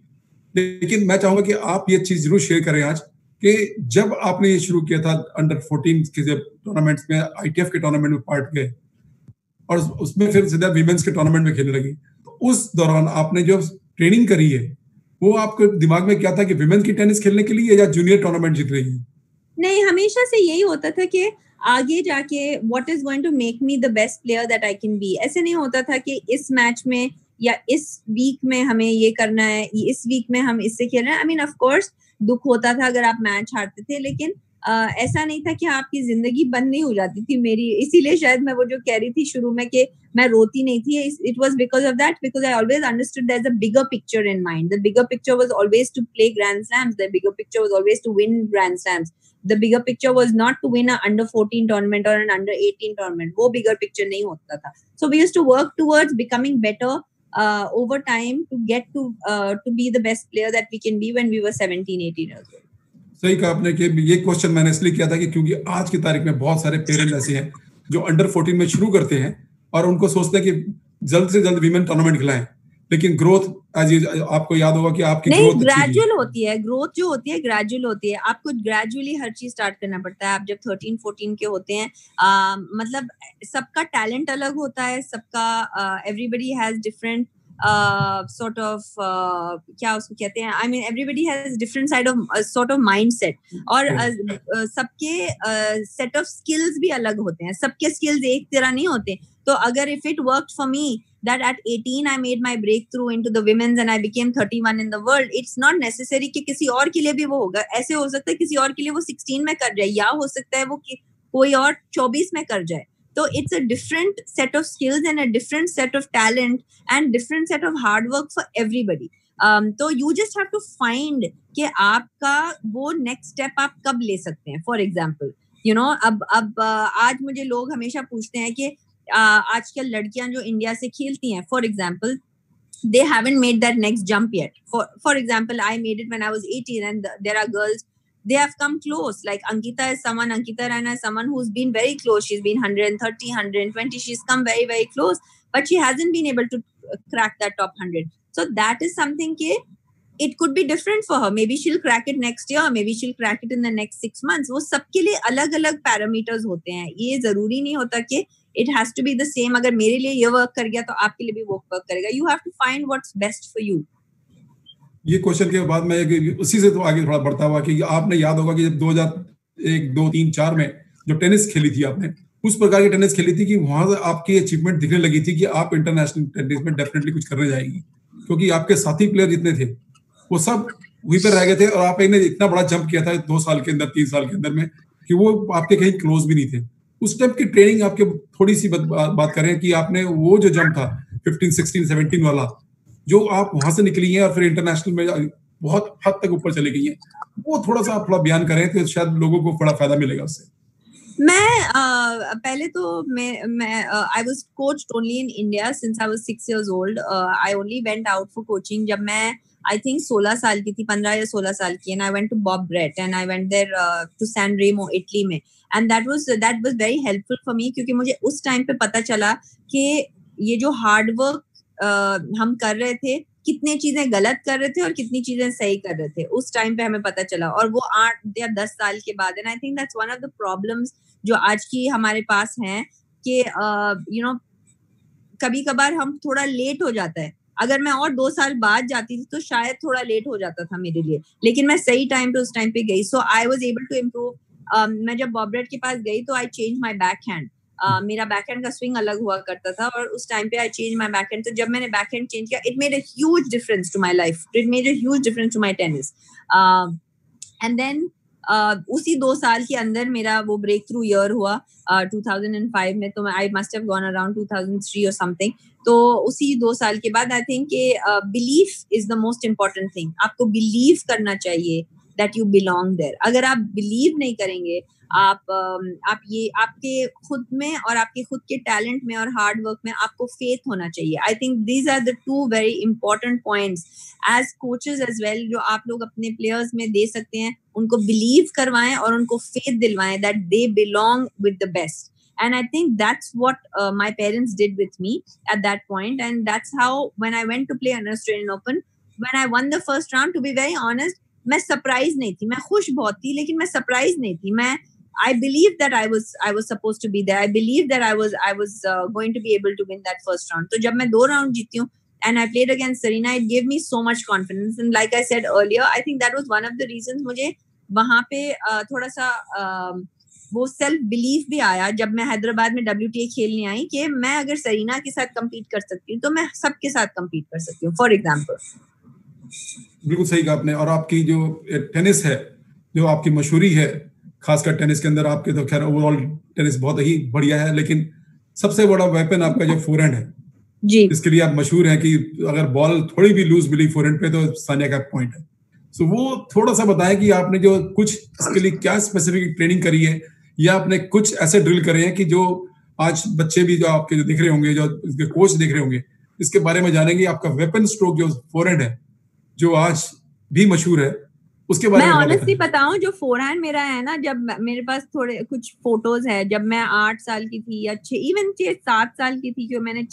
लेकिन मैं चाहूंगा कि आप ये चीज जरूर शेयर करें आज कि जब आपने ये शुरू किया था अंडर 14 के जब टूर्नामेंट्स में ITF के टूर्नामेंट में पार्ट गए और उसमें फिर सीधा विमेंस के टूर्नामेंट में खेलने लगी, तो उस दौरान आपने जो ट्रेनिंग करी है वो आपके दिमाग में क्या था कि विमेन की टेनिस खेलने के लिए या जूनियर टूर्नामेंट जीत रही है? नहीं, हमेशा से यही होता था कि आगे जाके what is going to make me the best player that I can be। ऐसे नहीं होता था कि इस मैच में या इस वीक में हमें ये करना है, इस वीक में हम इससे खेल रहे हैं। I mean of course दुख होता था अगर आप मैच हारते थे, लेकिन ऐसा नहीं था कि आपकी जिंदगी बंद नहीं हो जाती थी मेरी, इसीलिए शायद मैं वो जो कह रही थी शुरू में कि मैं रोती नहीं थी, it was because of that, because I always understood there is a bigger picture in mind. The bigger picture was always to play grand slams, the bigger picture was always to win grand slams. The bigger picture was not to win an under 14 tournament or an under 18 tournament. वो bigger picture नहीं होता था. So we used to work towards becoming better over time to get to be the best player that we can be when we were 17, 18 years old. सही कहा आपने कि ये question मैंने इसलिए किया था कि क्योंकि आज की तारीख में बहुत सारे पेरेंट्स ऐसे हैं जो अंडर 14 में शुरू करते हैं और उनको सोचते हैं कि जल्द से जल्द विमेन टूर्नामेंट खिलाएं, लेकिन ग्रोथ आपको याद होगा कि आपकी ग्रोथ ग्रेजुअल होती है. ग्रोथ जो होती है ग्रेजुअल होती है. आपको ग्रेजुअली हर चीज स्टार्ट करना पड़ता है. आप जब 13-14 के होते हैं, मतलब सबका टैलेंट अलग होता है, सबका everybody has different sort of क्या उसको कहते हैं, I mean everybody has different sort of mindset, और सबके set of skills भी अलग होते हैं. सबके skills एक तरह नहीं होते. तो अगर if it worked for me that at 18 I made my breakthrough into the women's and I became 31 in the world, it's not necessary कि किसी और के लिए भी वो होगा. ऐसे हो सकता है किसी और के लिए वो 16 में कर जाए, या हो सकता है वो कोई और 24 में कर जाए. So it's a different set of skills and a different set of talent and different set of hard work for everybody. So you just have to find कि आपका वो next step आप कब ले सकते हैं. For example, you know, अब आज मुझे लोग हमेशा पूछते हैं कि आजकल लड़कियां जो इंडिया से खेलती हैं, for example, they haven't made that next jump yet. For example, I made it when I was 18 and there are girls, they have come close. Like Ankita Raina is someone who's been very close. She's been 130, 120. She's come very, very close, but she hasn't been able to crack that top 100. So that is something it could be different for her. Maybe she'll crack it next year. Maybe she'll crack it in the next 6 months. वो सबके लिए अलग-अलग parameters होते हैं. ये जरूरी नहीं होता कि it has to be the same. अगर मेरे लिए ये work कर गया तो आपके लिए भी वो work करेगा. You have to find what's best for you. ये क्वेश्चन के बाद मैं उसी से तो आगे थोड़ा बढ़ता हुआ कि आपने याद होगा कि जब 2001, 2, 3, 4 में जो टेनिस खेली थी आपने, उस प्रकार की टेनिस खेली थी कि वहां से आपकी अचीवमेंट दिखने लगी थी कि आप इंटरनेशनल टेनिस में डेफिनेटली कुछ करने जाएगी, क्योंकि आपके साथी प्लेयर जितने थे वो सब वहीं पर रह गए थे और आपने इतना बड़ा जंप किया था 2 साल के अंदर, 3 साल के अंदर में, कि वो आपके कहीं क्लोज भी नहीं थे. उस टाइप की ट्रेनिंग आपके थोड़ी सी बात करें कि आपने वो जो जंप था 15, 16, 17 वाला, जो आप वहां से निकली हैं और फिर इंटरनेशनल में बहुत हद तक ऊपर चली गई हैं, वो थोड़ा बयान करें तो शायद लोगों को बड़ा फायदा मिलेगा उससे. मैं पहले तो मैं I was coached only in India since I was 6 years old. I only went out for coaching जब मैं I think 16 साल की थी, 15 या 16 साल की, and I went to Bob Brett and I went there to San Remo, Italy में, and that was very helpful for me क्योंकि मुझे उस टाइम पे पता चला कि ये जो हार्ड वर्क हम कर रहे थे, कितनी चीजें गलत कर रहे थे और कितनी चीजें सही कर रहे थे, उस टाइम पे हमें पता चला. और वो 8 या 10 साल के बाद, and I think that's one of the problems जो आज की हमारे पास हैं कि यू नो कभी कभार हम थोड़ा लेट हो जाता है. अगर मैं और 2 साल बाद जाती थी तो शायद थोड़ा लेट हो जाता था मेरे लिए, लेकिन मैं सही टाइम पे उस टाइम पे गई. So I was able to improve. मैं जब बॉब ब्रेट के पास गई तो आई चेंज माय बैकहैंड. मेरा बैकहैंड का स्विंग अलग हुआ करता था और उस टाइम पे आई चेंज माय बैकहैंड. तो जब मैंने बैकहैंड चेंज किया, it made a huge difference to my life, it made a huge difference to my tennis. And then उसी 2 साल के अंदर मेरा वो ब्रेक थ्रू ईयर हुआ 2005 में. तो I must have gone around 2003 और समथिंग. तो उसी 2 साल के बाद I think belief is the most important thing. आपको बिलीव करना चाहिए दैट यू बिलोंग देयर. अगर आप बिलीव नहीं करेंगे, आप ये आपके खुद में और आपके खुद के टैलेंट में और हार्ड वर्क में आपको फेथ होना चाहिए. I think these are the 2 very important points as coaches as well, जो आप लोग अपने प्लेयर्स में दे सकते हैं. उनको बिलीव करवाएं और उनको फेथ दिलवाएं that they belong with the best. And I think that's what my parents did with me at that point. And that's how when I went to play an Australian Open, when I won the first round, to be very honest, मैं surprised नहीं थी. मैं खुश बहुत थी, लेकिन मैं surprised नहीं थी. I believed that I was supposed to be there. I believed that I was going to be able to win that first round. तो जब मैं 2 round जीती हूँ and I played against Serena, it gave me so much confidence. And like I said earlier, I think that was one of the reasons मुझे वहाँ पे थोड़ा सा वो सेल्फ बिलीफ भी आया जब मैं हैदराबाद में WTA खेलने आई कि मैं अगर सरीना के साथ कम्पीट कर सकती हूँ तो मैं सबके साथ कम्पीट कर सकती हूँ, फॉर एग्जाम्पल. बिल्कुल सही कहा आपने. और आपकी जो टेनिस है, जो आपकी मशहूरी है, खासकर टेनिस के अंदर आपके तो खैर ओवरऑल टेनिस बहुत ही बढ़िया है, लेकिन सबसे बड़ा वेपन आपका जो फोरहैंड है जी, इसके लिए आप मशहूर हैं कि अगर बॉल थोड़ी भी लूज मिली फोरहैंड पे तो सानिया का पॉइंट है। सो वो थोड़ा सा बताएं कि आपने जो कुछ इसके लिए क्या स्पेसिफिक ट्रेनिंग करी है, या आपने कुछ ऐसे ड्रिल करे हैं कि जो आज बच्चे भी जो आपके जो दिख रहे होंगे, जो इसके कोच दिख रहे होंगे, इसके बारे में जानेंगे। आपका वेपन स्ट्रोक जो फोरहैंड है जो आज भी मशहूर है, उसके बारे मैं में ऑनेस्टली बताएं। बताऊं, जो फोरहैंड मेरा है ना, जब मेरे पास थोड़े कुछ फोटोज है जब मैं 8 साल की थी या 7 साल की थी, जो मैंने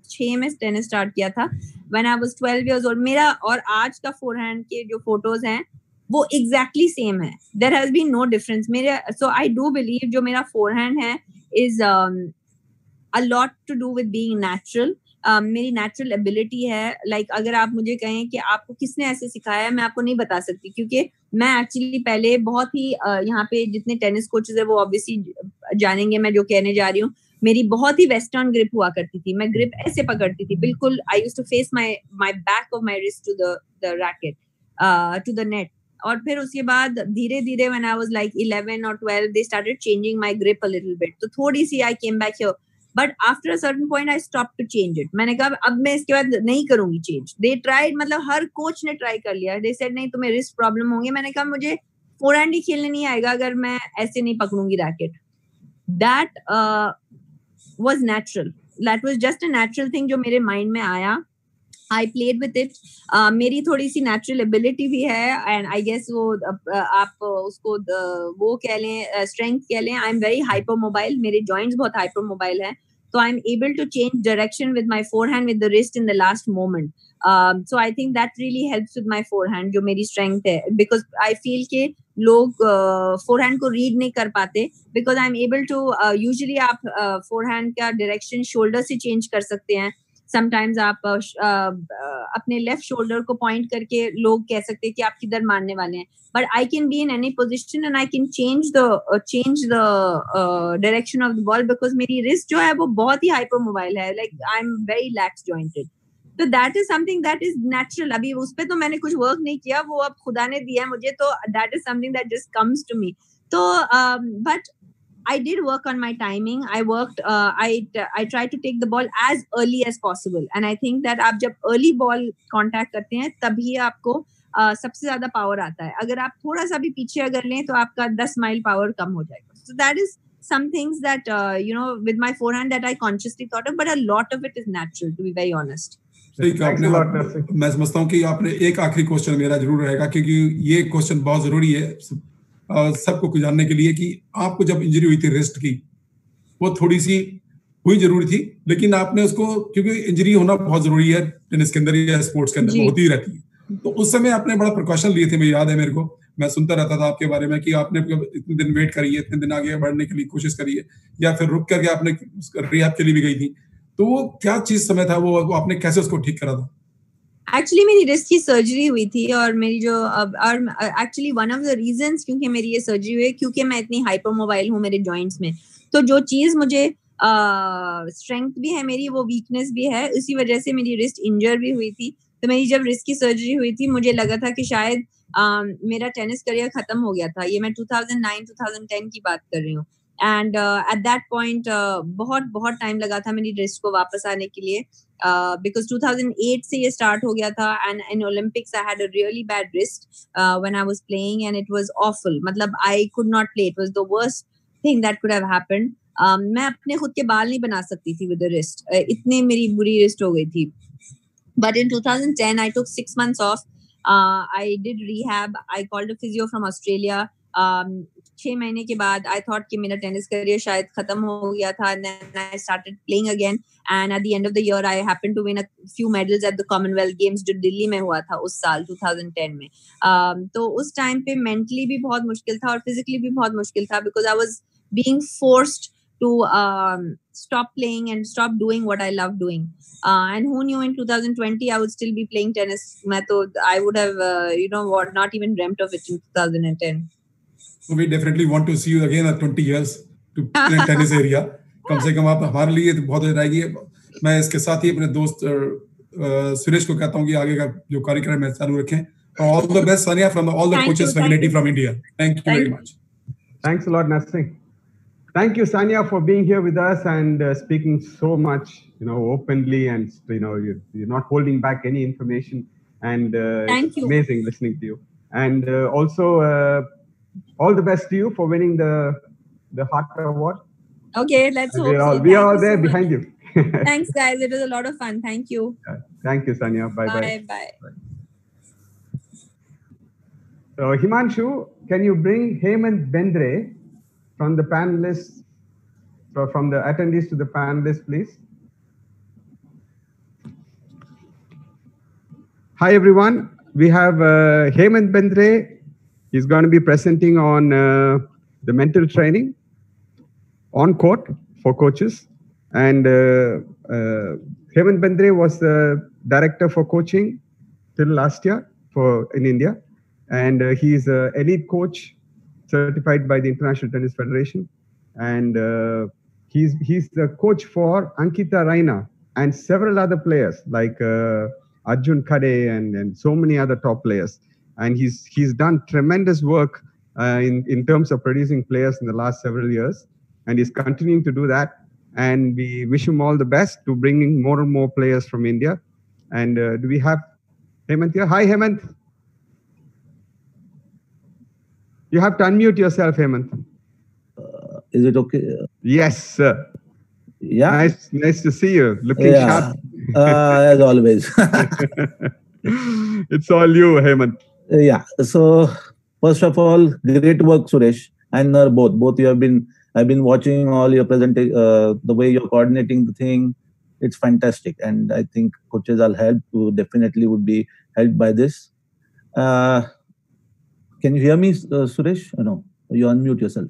6 में टेनिस स्टार्ट किया था, when I was 12 years old, मेरा और आज का फोरहैंड के जो फोटोज हैं वो एग्जैक्टली सेम है। There has been no difference मेरे। सो आई डू बिलीव जो मेरा फोरहैंड है is a lot to do with being natural. मेरी नेचुरल एबिलिटी है। लाइक अगर आप मुझे कहें कि आपको किसने ऐसे सिखाया, मैं आपको नहीं बता सकती, क्योंकि मैं एक्चुअली पहले बहुत ही यहाँ पे जितने टेनिस कोचेस है वो ऑब्वियसली जानेंगे मैं जो कहने जा रही हूँ, मेरी बहुत ही वेस्टर्न ग्रिप हुआ करती थी। मैं ग्रिप ऐसे पकड़ती थी बिल्कुल। I used to face my back of my wrist to the racket, to the net. और फिर उसके बाद धीरे धीरे व्हेन आई वाज लाइक 11 और 12 they started changing my grip a little bit, तो थोड़ी सी I came back here, but after a certain point I stop to change it. मैंने कहा अब मैं इसके बाद नहीं करूंगी चेंज। दे ट्राइड, मतलब हर कोच ने ट्राई कर लिया। दे सेड नहीं तुम्हें रिस्ट प्रॉब्लम होंगे। मैंने कहा मुझे फोरहैंड ही खेलने नहीं आएगा अगर मैं ऐसे नहीं पकड़ूंगी racket. That was natural, that was just a natural thing जो मेरे माइंड में आया। I played with it. मेरी थोड़ी सी नेचुरल एबिलिटी भी है, एंड आई गेस वो आप उसको वो कह लें, स्ट्रेंथ कह लें। I am very hyper mobile, मेरे जॉइंट्स बहुत हाइपर मोबाइल है, तो I am able to change direction with my forehand with the wrist in the last moment. So I think that really helps with my forehand, जो मेरी strength है, because I feel के लोग forehand को read नहीं कर पाते, because I am able to usually आप फोरहैंड का डायरेक्शन शोल्डर से चेंज कर सकते हैं। समटाइम्स आप अपने लेफ्ट शोल्डर को पॉइंट करके लोग कह सकते हैं कि आप किधर मारने वाले हैं, but I can be in any position and I can change the direction of the ball, because मेरी रिस्ट जो है वो बहुत ही हाइपर मोबाइल है। Like I am very lax jointed, तो that is something that is natural. अभी उस पे तो मैंने कुछ वर्क नहीं किया, वो अब खुदा ने दिया है मुझे, तो that is something that just comes to me. तो but I did work on my timing. I worked. I tried to take the ball as early as possible, and I think that आप जब early ball contact करते हैं तभी आपको सबसे ज्यादा power आता है। अगर आप थोड़ा सा भी पीछे अगर लें तो आपका 10 माइल power कम हो जाएगा। So that is some things that with my forehand that I consciously thought of, but a lot of it is natural, to be very honest. सही कहा आपने। मैं समझता हूँ कि आपने एक आखिरी क्वेश्चन मेरा जरूर रहेगा, क्योंकि ये क्वेश्चन बहुत जरूरी है सबको जानने के लिए कि आपको जब इंजरी हुई थी रिस्ट की, वो थोड़ी सी हुई जरूरी थी, लेकिन आपने उसको, क्योंकि इंजरी होना बहुत जरूरी है टेनिस के अंदर या स्पोर्ट्स के अंदर, वो होती ही रहती है, तो उस समय आपने बड़ा प्रिकॉशन लिए थे। मुझे याद है, मेरे को, मैं सुनता रहता था आपके बारे में कि आपने इतने दिन वेट करी है, इतने दिन आगे बढ़ने के लिए कोशिश करी है, या फिर रुक करके आपने रिहैब के लिए भी गई थी। तो वो क्या चीज समय था, वो आपने कैसे उसको ठीक करा था? एक्चुअली मेरी रिस्ट की सर्जरी हुई थी, और मेरी जो और actually one of the reasons क्योंकि मेरी ये सर्जरी हुई है क्योंकि मैं इतनी हाइपर मोबाइल हूँ मेरे जॉइंट्स में, तो जो चीज मुझे स्ट्रेंथ भी है मेरी, वो वीकनेस भी है, इसी वजह से मेरी रिस्ट इंजर भी हुई थी। तो मेरी जब रिस्ट की सर्जरी हुई थी, मुझे लगा था कि शायद मेरा टेनिस करियर खत्म हो गया था। ये मैं 2009-2010 की बात कर रही हूँ, एंड एट दैट पॉइंट बहुत टाइम लगा था मेरी रिस्ट को वापस आने के लिए, because 2008 से ये start हो गया था, and in Olympics I had a really bad wrist when I was playing, and it was awful. मतलब I could not play. It was the worst thing that could have happened. मैं अपने खुद के बाल नहीं बना सकती थी with the wrist. इतनी मेरी बुरी wrist हो गई थी. But in 2010 I took 6 months off. I did rehab. I called a physio from Australia. 6 महीने के बाद I thought कि मेरा टेनिस करियर शायद खत्म हो गया था, and then I started playing again. And at the end of the year I happened to win a few medals at the Commonwealth Games जो दिल्ली में हुआ था उस साल 2010 में. तो उस टाइम पे mentally भी बहुत मुश्किल था और physically भी बहुत मुश्किल था, because I was being forced to stop playing and stop doing what I love doing. And who knew in 2020 I would still be playing tennis. I would have not even dreamt of it in 2010. So we definitely want to see you again at 20 years to play tennis area. कम से कम आप हमारे लिए तो बहुत हो जाएगी। मैं इसके साथ ही अपने दोस्त सुरेश को कहता हूँ कि आगे का जो कार्यक्रम है चालू रखें। All the best, Sania, from all the coaches fraternity from India. Thank you very much. Thanks a lot, Nasri. Thank you, Sania, for being here with us and speaking so much, openly, and you're not holding back any information. And Thank it's you. amazing listening to you. And also, all the best to you for winning the Heart Award. Okay, let's hope so. We are all there behind you. Thanks, guys. It was a lot of fun. Thank you. Thank you, Sania. Bye. Bye. So, Himanshu, can you bring Hemant Bendre from the panelists, from the attendees to the panelists, please? Hi, everyone. We have Hemant Bendre. He's going to be presenting on the mental training on court for coaches. And Hemant Bendre was the director for coaching till last year in India. And he's an elite coach certified by the International Tennis Federation. And he's the coach for Ankita Raina and several other players like Arjun Khade and so many other top players. And he's done tremendous work in terms of producing players in the last several years. And he's continuing to do that. And we wish him all the best to bringing more and more players from India. And do we have Hemant here? Hi, Hemant. You have to unmute yourself, Hemant. Is it okay? Yes, sir. Yeah. Nice to see you. Looking sharp. As always. It's all you, Hemant. Yeah. So first of all, great work, Suresh, and both you have been. I've been watching all your presentation, the way you're coordinating the thing. It's fantastic, and I think coaches are helped. Who definitely would be helped by this. Can you hear me, Suresh? No, you unmute yourself.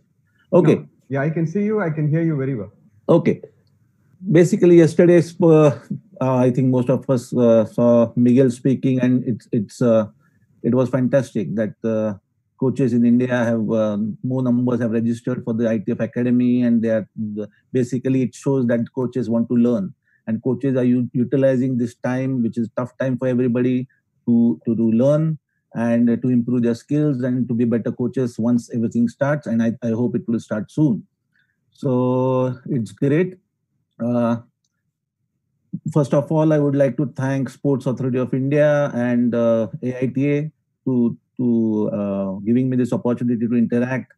Okay. No. Yeah, I can see you. I can hear you very well. Okay. Basically, yesterday, I think most of us saw Miguel speaking, and it was fantastic that coaches in India have more numbers have registered for the ITF Academy, and they are basically it shows that coaches want to learn, and coaches are utilizing this time, which is tough time for everybody, to learn and to improve their skills and to be better coaches once everything starts. And I hope it will start soon. So it's great. First of all, I would like to thank Sports Authority of India and AITA to giving me this opportunity to interact.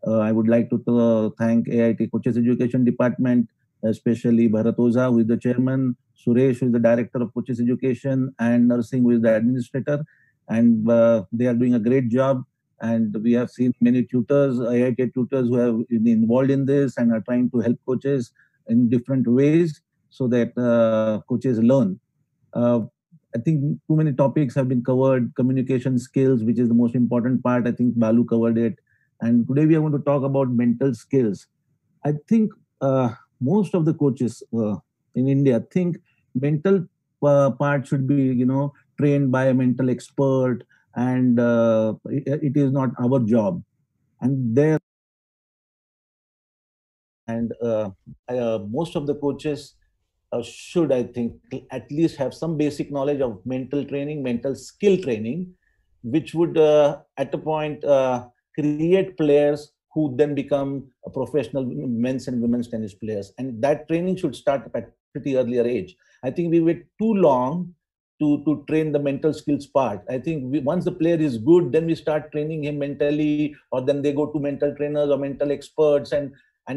I would like to thank AITA Coaches Education Department, especially Bharat Oza, who is the chairman, Suresh, who is the director of Coaches Education, and Narsingh, who is the administrator. And they are doing a great job. And we have seen many tutors, AITA tutors, who have been involved in this and are trying to help coaches in different ways so that coaches learn. I think too many topics have been covered. Communication skills, which is the most important part. I think Balu covered it. And today we are going to talk about mental skills. I think most of the coaches in India think mental part should be, trained by a mental expert, and it is not our job. And most of the coaches should, I think, at least have some basic knowledge of mental training, mental skill training, which would at a point create players who then become a professional men's and women's tennis players. And that training should start at pretty earlier age. I think we wait too long to train the mental skills part. I think once the player is good, then we start training him mentally, or then they go to mental trainers or mental experts, and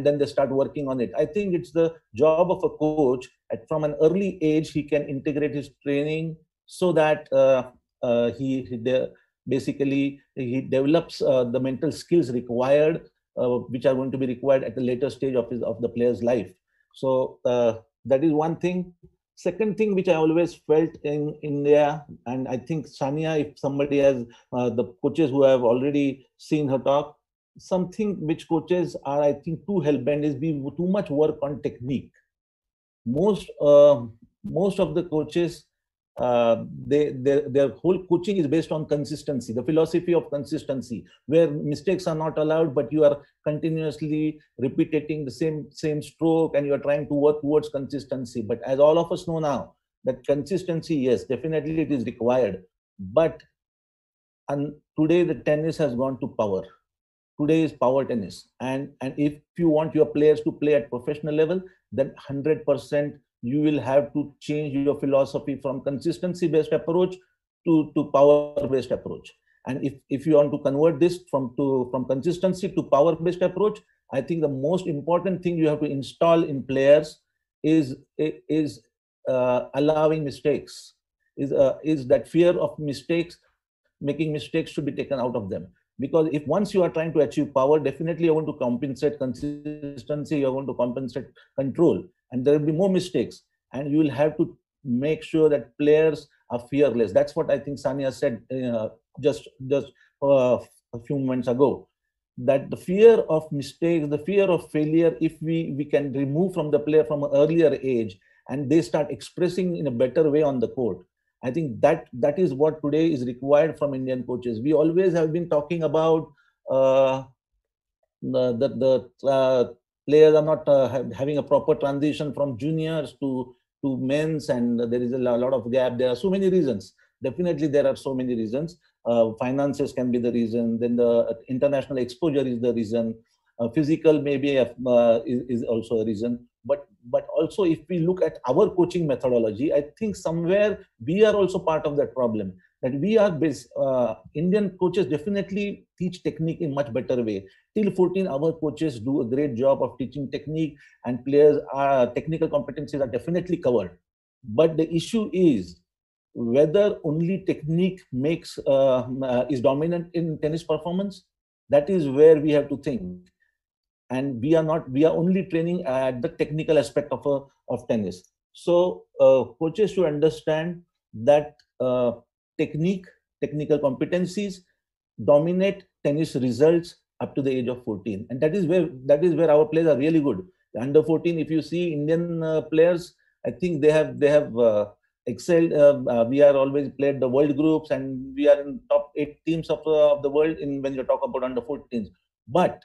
then they start working on it. I think it's the job of a coach from an early age, he can integrate his training so that he develops the mental skills required, which are going to be required at a later stage of the player's life. So that is one thing. Second thing, which I always felt in India, and I think Sania, if somebody has the coaches who have already seen her talk, something which coaches are, I think, too hell-bent is too much work on technique. Most of the coaches, their whole coaching is based on consistency, the philosophy of consistency, where mistakes are not allowed, but you are continuously repeating the same stroke, and you are trying to work towards consistency. But as all of us know now, that consistency, yes, definitely it is required. But today the tennis has gone to power. today is power tennis. And if you want your players to play at professional level, then 100% you will have to change your philosophy from consistency based approach to power based approach. And if you want to convert this from consistency to power based approach, I think the most important thing you have to install in players is allowing mistakes, is that fear of mistakes. Making mistakes should be taken out of them, because if once you are trying to achieve power, definitely you're going to compensate consistency, you're going to compensate control, and there will be more mistakes, and you will have to make sure that players are fearless. That's what I think Sania said just a few moments ago, that the fear of mistakes, the fear of failure, if we can remove from the player from an earlier age, and they start expressing in a better way on the court, I think that is what today is required from Indian coaches. We always have been talking about the players are not having a proper transition from juniors to men's, and there is a lot of gap. There are so many reasons. Definitely, there are so many reasons. Finances can be the reason. Then the international exposure is the reason. Physical maybe is also a reason. But also, if we look at our coaching methodology, I think somewhere we are also part of that problem. That we are Indian coaches definitely teach technique in much better way. Till 14, our coaches do a great job of teaching technique, and players' technical competencies are definitely covered. But the issue is whether only technique is dominant in tennis performance. That is where we have to think. And we are only training at the technical aspect of tennis. So coaches should understand that technical competencies dominate tennis results up to the age of 14, and that is where our players are really good. The under 14, if you see Indian players, I think they have excelled. We are always played the world groups, and we are in top 8 teams of the world when you talk about under 14s. But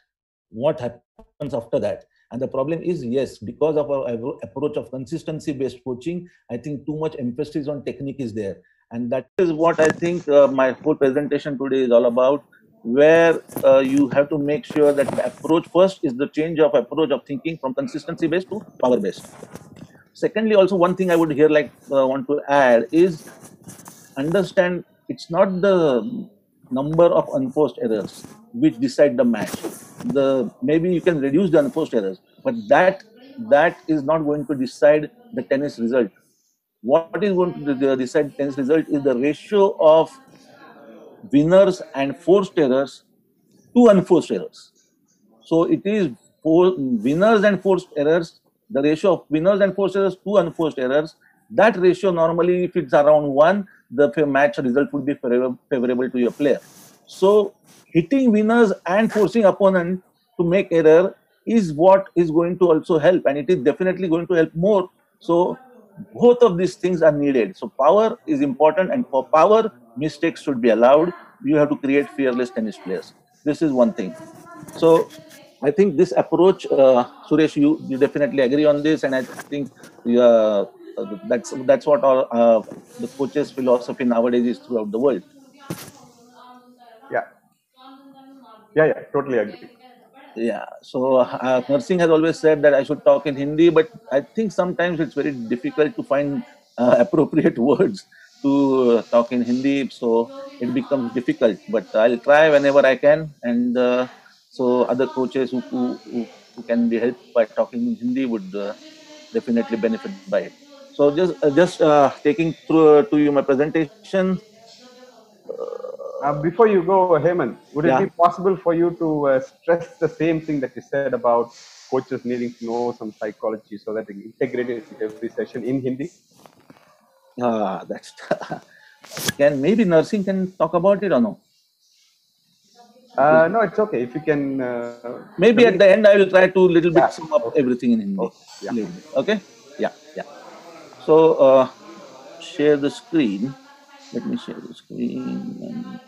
what happens after that? And the problem is, yes, because of our approach of consistency based coaching, I think too much emphasis on technique is there. And that is what I think my whole presentation today is all about, where you have to make sure that the approach first is the change of approach of thinking from consistency based to power based. Secondly, also one thing I would here want to add is understand it's not the number of unforced errors which decide the match. Maybe you can reduce the unforced errors, but that is not going to decide the tennis result. What is going to decide tennis result is the ratio of winners and forced errors to unforced errors. So it is for winners and forced errors, the ratio of winners and forced errors to unforced errors. That ratio normally, if it's around 1, the match result would be favorable to your player. So hitting winners and forcing opponent to make error is what is going to also help, and it is definitely going to help more. So both of these things are needed. So power is important, and for power, mistakes should be allowed. You have to create fearless tennis players. This is one thing. So I think this approach, Suresh, you definitely agree on this, and I think that's what the coaches' philosophy nowadays is throughout the world. Yeah, totally agree. Yeah. So Nursing has always said that I should talk in Hindi, but I think sometimes it's very difficult to find appropriate words to talk in Hindi, so it becomes difficult. But I'll try whenever I can, and so other coaches who can be helped by talking in Hindi would definitely benefit by it. So just taking through to you my presentation. Before you go, Hemant, would it be possible for you to stress the same thing that you said about coaches needing to know some psychology so that they integrate it into every session in Hindi? That's maybe Nursing can talk about it or no? No, it's okay. If you can. Maybe at the end, I will try to little bit sum up everything in Hindi. Okay? Yeah. So, share the screen. Let me share the screen.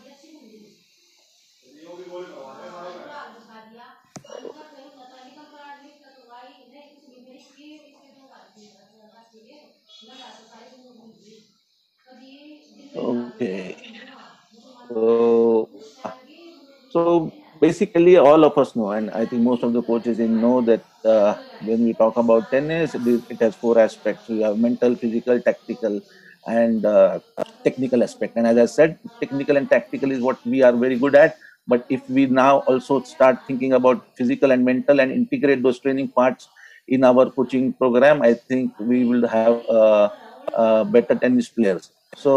Okay. So basically all of us know, and I think most of the coaches know that when we talk about tennis, it has four aspects. We have mental, physical, tactical, and technical aspect. And as I said, technical and tactical is what we are very good at. But if we now also start thinking about physical and mental and integrate those training parts in our coaching program, I think we will have better tennis players. So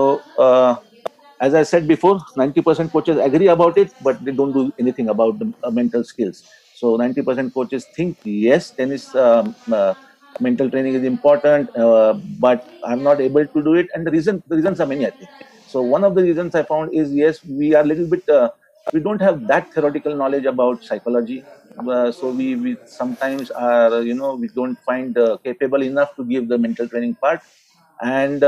as I said before, 90% coaches agree about it, but they don't do anything about the mental skills. So 90% coaches think, yes, tennis mental training is important, but I'm not able to do it. And the reasons are many, I think. So one of the reasons I found is, yes, we are a little bit, we don't have that theoretical knowledge about psychology. So we sometimes are, we don't find capable enough to give the mental training part. And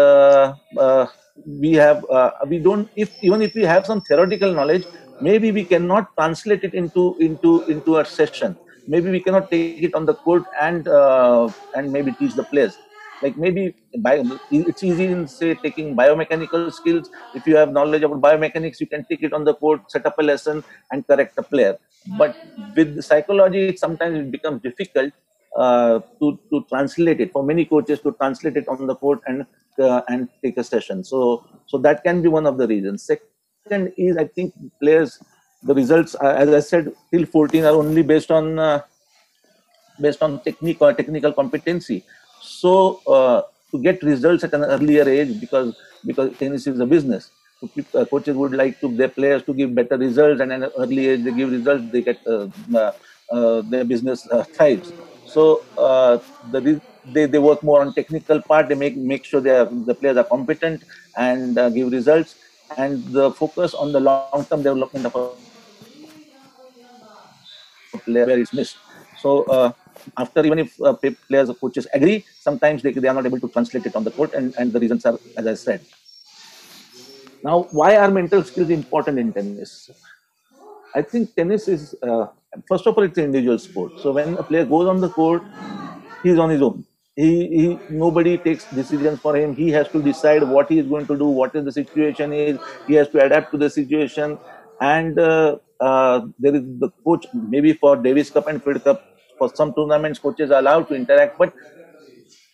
we don't, if even if we have some theoretical knowledge, maybe we cannot translate it into a session. Maybe we cannot take it on the court and maybe teach the players. Like maybe it's easy in, say, taking biomechanical skills. If you have knowledge about biomechanics, you can take it on the court, set up a lesson, and correct a player. But with psychology, sometimes it becomes difficult to translate it, for many coaches to translate it on the court and take a session. So that can be one of the reasons. Second is, I think players, the results, as I said, till 14 are only based on technique or technical competency. So to get results at an earlier age, because tennis is a business, coaches would like to their players to give better results, and at an early age they give results, they get their business thrives. So they work more on technical part. They make sure the players are competent and give results, and the focus on the long-term development of a player is missed. So after, even if players or coaches agree, sometimes they are not able to translate it on the court, and the reasons are, as I said. Now, why are mental skills important in tennis? I think tennis is, first of all, it's an individual sport. So when a player goes on the court, he's on his own. Nobody takes decisions for him. He has to decide what he is going to do, what is the situation is. He has to adapt to the situation. And there is the coach, maybe for Davis Cup and Fed Cup, for some tournaments, coaches are allowed to interact. But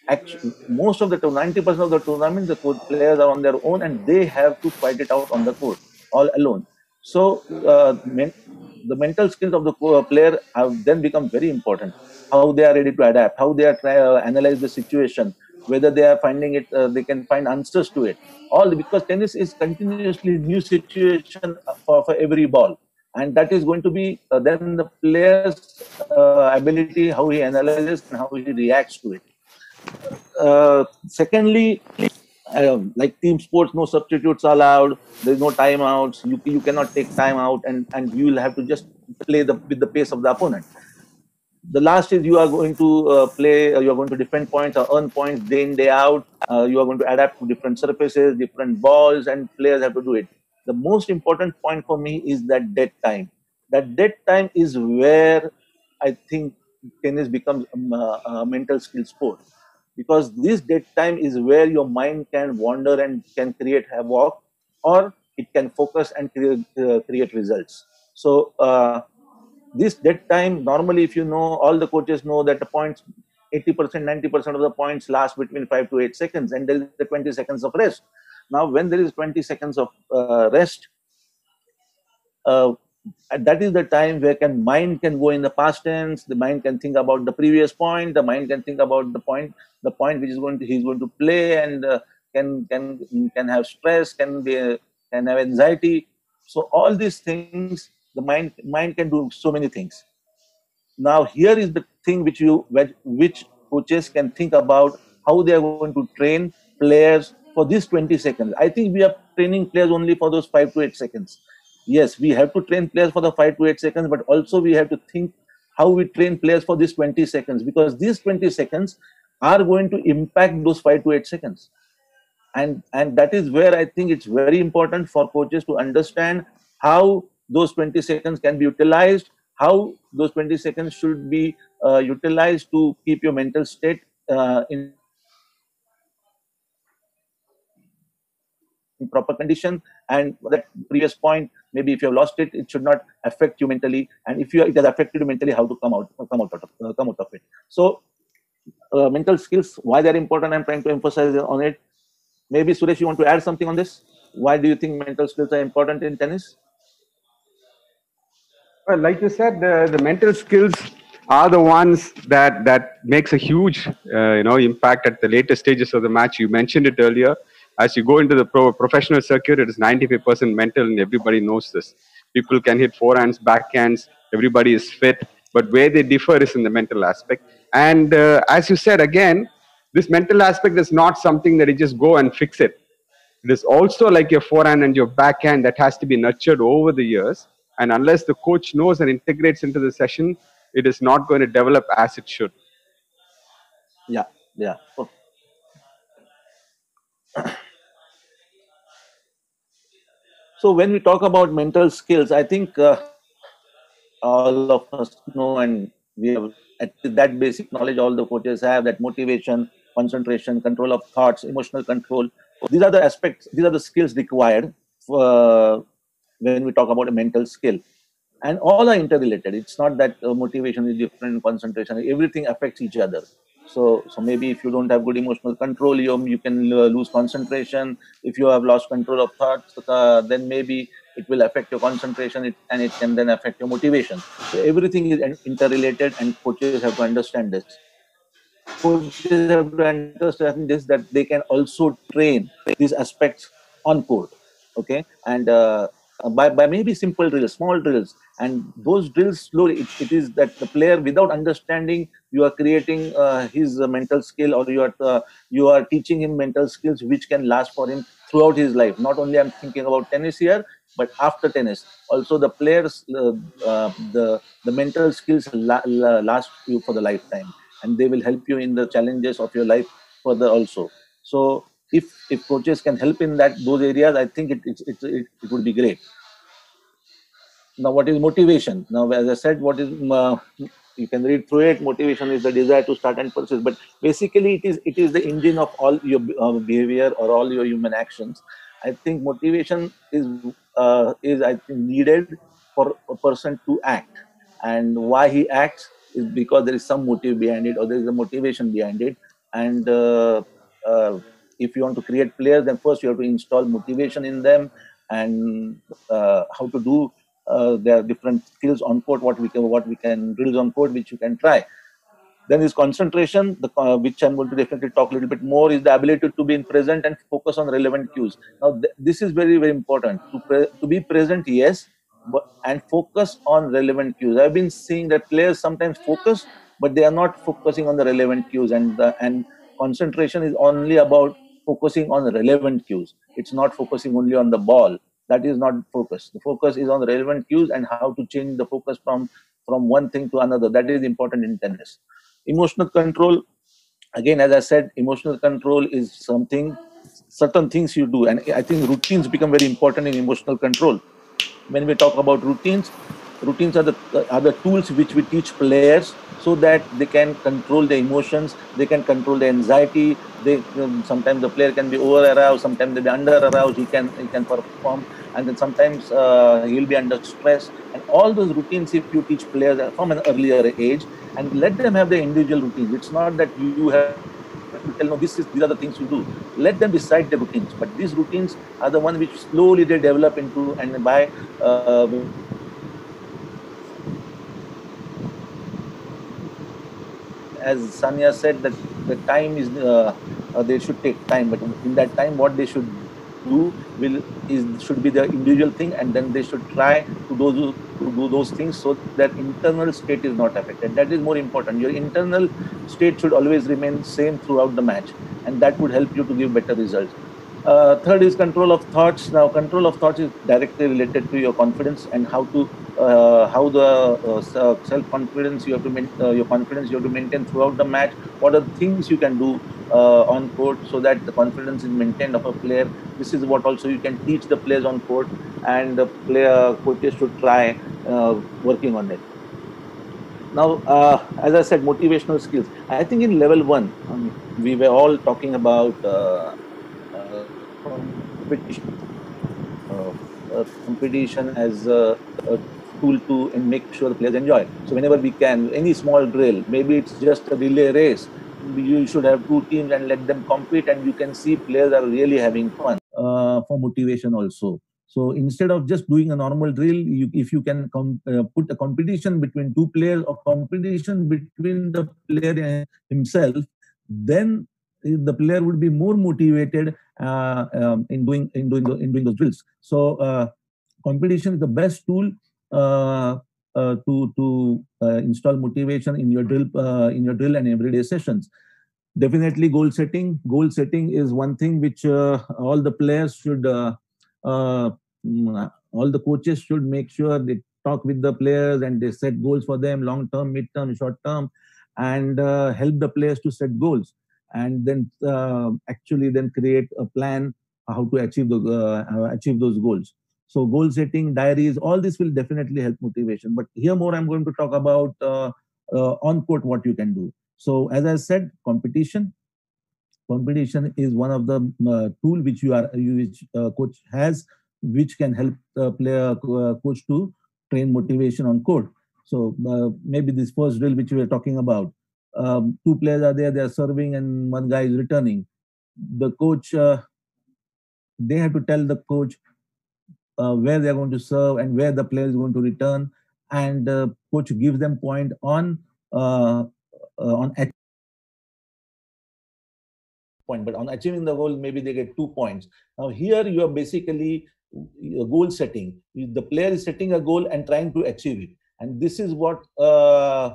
actually, most of the 90% of the tournament, the players are on their own, and they have to fight it out on the court all alone. So the mental skills of the player have then become very important. How they are ready to adapt, how they are analyze the situation, whether they are finding it, they can find answers to it. All because tennis is continuously new situation for every ball, and that is going to be then the player's ability, how he analyzes and how he reacts to it. Secondly, like team sports, no substitutes allowed. There's no timeouts. You cannot take time out, and you will have to just play with the pace of the opponent. The last is you are going to play, you are going to defend points or earn points day in, day out. You are going to adapt to different surfaces, different balls, and players have to do it. The most important point for me is that dead time. That dead time is where I think tennis becomes a mental skill sport, because this dead time is where your mind can wander and can create havoc, or it can focus and create results. So this dead time, normally, if you know, all the coaches know that the points, 80%, 90% of the points last between 5 to 8 seconds, and there is the 20 seconds of rest. Now, when there is 20 seconds of rest, that is the time where mind can go in the past tense. The mind can think about the previous point. The mind can think about the point which is he's going to play, and can have stress, can have anxiety. So all these things, the mind can do so many things. Now here is the thing which coaches can think about, how they are going to train players for these 20 seconds. I think we are training players only for those 5 to 8 seconds. Yes, we have to train players for the 5 to 8 seconds, but also we have to think how we train players for these 20 seconds, because these 20 seconds are going to impact those 5 to 8 seconds. And that is where I think it's very important for coaches to understand how those 20 seconds can be utilized, how those 20 seconds should be utilized to keep your mental state in proper condition. And that previous point, maybe if you have lost it, it should not affect you mentally. And if it has affected you mentally, how to come out of it. So mental skills, why they're important, I'm trying to emphasize on it. Maybe Suresh, you want to add something on this? Why do you think mental skills are important in tennis? Well, like you said, the mental skills are the ones that makes a huge impact at the later stages of the match. You mentioned it earlier. As you go into the professional circuit, it is 95% mental, and everybody knows this. People can hit forehands, backhands. Everybody is fit, but where they differ is in the mental aspect. And as you said again, this mental aspect is not something that you just go and fix it. It is also like your forehand and your backhand that has to be nurtured over the years. And unless the coach knows and integrates into the session, it is not going to develop as it should. Yeah, yeah. Oh. So when we talk about mental skills, I think all of us know, and we have at that basic knowledge all the coaches have, that motivation, concentration, control of thoughts, emotional control. These are the aspects, these are the skills required for, when we talk about a mental skill. And all are interrelated. It's not that motivation is different, concentration, everything affects each other. So maybe if you don't have good emotional control, you can lose concentration. If you have lost control of thoughts, then maybe it will affect your concentration, and it can then affect your motivation. So everything is interrelated, and coaches have to understand this. Coaches have to understand this, that they can also train these aspects on court. Okay, and by maybe simple drills, small drills, and those drills slowly, it is that the player, without understanding, you are creating his mental skill, or you are teaching him mental skills which can last for him throughout his life. Not only I'm thinking about tennis here, but after tennis also, the players, the mental skills last you for the lifetime, and they will help you in the challenges of your life further also. So if coaches can help in those areas, I think it would be great. Now, what is motivation? Now, as I said, what is you can read through it. Motivation is the desire to start and persist. But basically, it is the engine of all your behavior or all your human actions. I think motivation is I think needed for a person to act, and why he acts is because there is some motive behind it, or there is a motivation behind it. And if you want to create players, then first you have to install motivation in them, and how to do. There are different skills on court, what we can drills on court which you can try. Then is concentration, which I'm going to definitely talk a little bit more, is the ability to be in present and focus on relevant cues. Now this is very, very important, to be present, yes, and focus on relevant cues. I've been seeing that players sometimes focus, but they are not focusing on the relevant cues, and concentration is only about focusing on the relevant cues. It's not focusing only on the ball. That is not focus. The focus is on the relevant cues and how to change the focus from one thing to another. That is important in tennis. Emotional control, again, as I said, emotional control is certain things you do, and I think routines become very important in emotional control. When we talk about routines are the tools which we teach players, so that they can control their emotions, they can control the anxiety. Sometimes the player can be over aroused, sometimes they be under aroused, he can perform, and then sometimes he will be under stress. And all those routines, if you teach players from an earlier age, and let them have their individual routines. It's not that you have to tell, no, these are the things you do. Let them decide the routines, but these routines are the ones which slowly they develop into, and by as Sania said, that the time is they should take time, but in that time what they should do should be the individual thing, and then they should try to do those things so that internal state is not affected. That is more important. Your internal state should always remain same throughout the match, and that would help you to give better results. Third is control of thoughts. Now, control of thoughts is directly related to your confidence, and how the self-confidence you have to your confidence you have to maintain throughout the match. What are the things you can do on court so that the confidence is maintained of a player? This is what also you can teach the players on court, and the coaches should try working on it. Now, as I said, motivational skills. I think in level 1, we were all talking about competition, competition as a tool to and make sure the players enjoy. So whenever we can, any small drill, maybe it's just a relay race, you should have two teams and let them compete, and you can see players are really having fun for motivation also. So instead of just doing a normal drill, if you can put a competition between two players or competition between the player himself, then the player would be more motivated in doing those drills. So competition is the best tool to install motivation in your drill and everyday sessions. Definitely goal setting. Goal setting is one thing which all the players should, all the coaches should make sure they talk with the players and they set goals for them, long term, mid term, short term, and help the players to set goals, and then actually then create a plan how to achieve those goals. So goal setting, diaries, all this will definitely help motivation. But here more I'm going to talk about on court what you can do. So as I said, competition is one of the tool which coach has, which can help the player coach to train motivation on court. So maybe this first drill which we were talking about, two players are there, they are serving and one guy is returning. The coach, they have to tell the coach where they are going to serve and where the player is going to return, and coach gives them point on point, but on achieving the goal, maybe they get 2 points. Now here you are basically goal setting. The player is setting a goal and trying to achieve it. And this is what,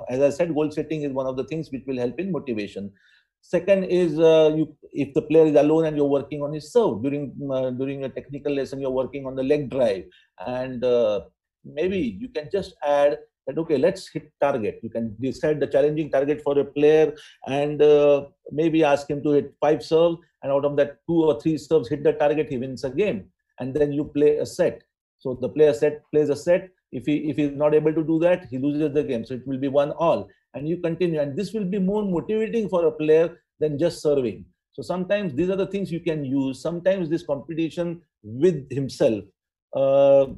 as I said, goal setting is one of the things which will help in motivation. Second is if the player is alone and you're working on his serve during a technical lesson, you're working on the leg drive, and maybe you can just add that, okay, let's hit target. You can decide the challenging target for a player and maybe ask him to hit 5 serves, and out of that 2 or 3 serves hit the target, he wins a game. And then you play a set. So the player plays a set. If he's not able to do that, he loses the game. So it will be 1-1, and you continue. And this will be more motivating for a player than just serving. So sometimes these are the things you can use. Sometimes this competition with himself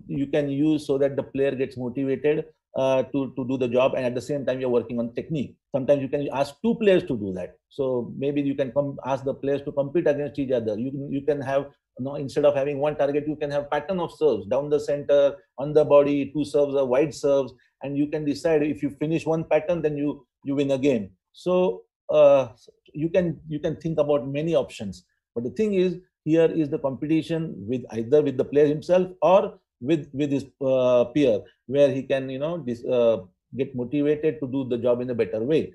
you can use so that the player gets motivated to do the job, and at the same time you're working on technique. Sometimes you can ask 2 players to do that. So maybe you can ask the players to compete against each other. You can have, instead of having one target, you can have pattern of serves down the center, on the body, 2 serves or wide serves, and you can decide if you finish one pattern, then you win a game. So you can think about many options. But the thing is, here is the competition with either with the player himself or with his peer, where he can get motivated to do the job in a better way.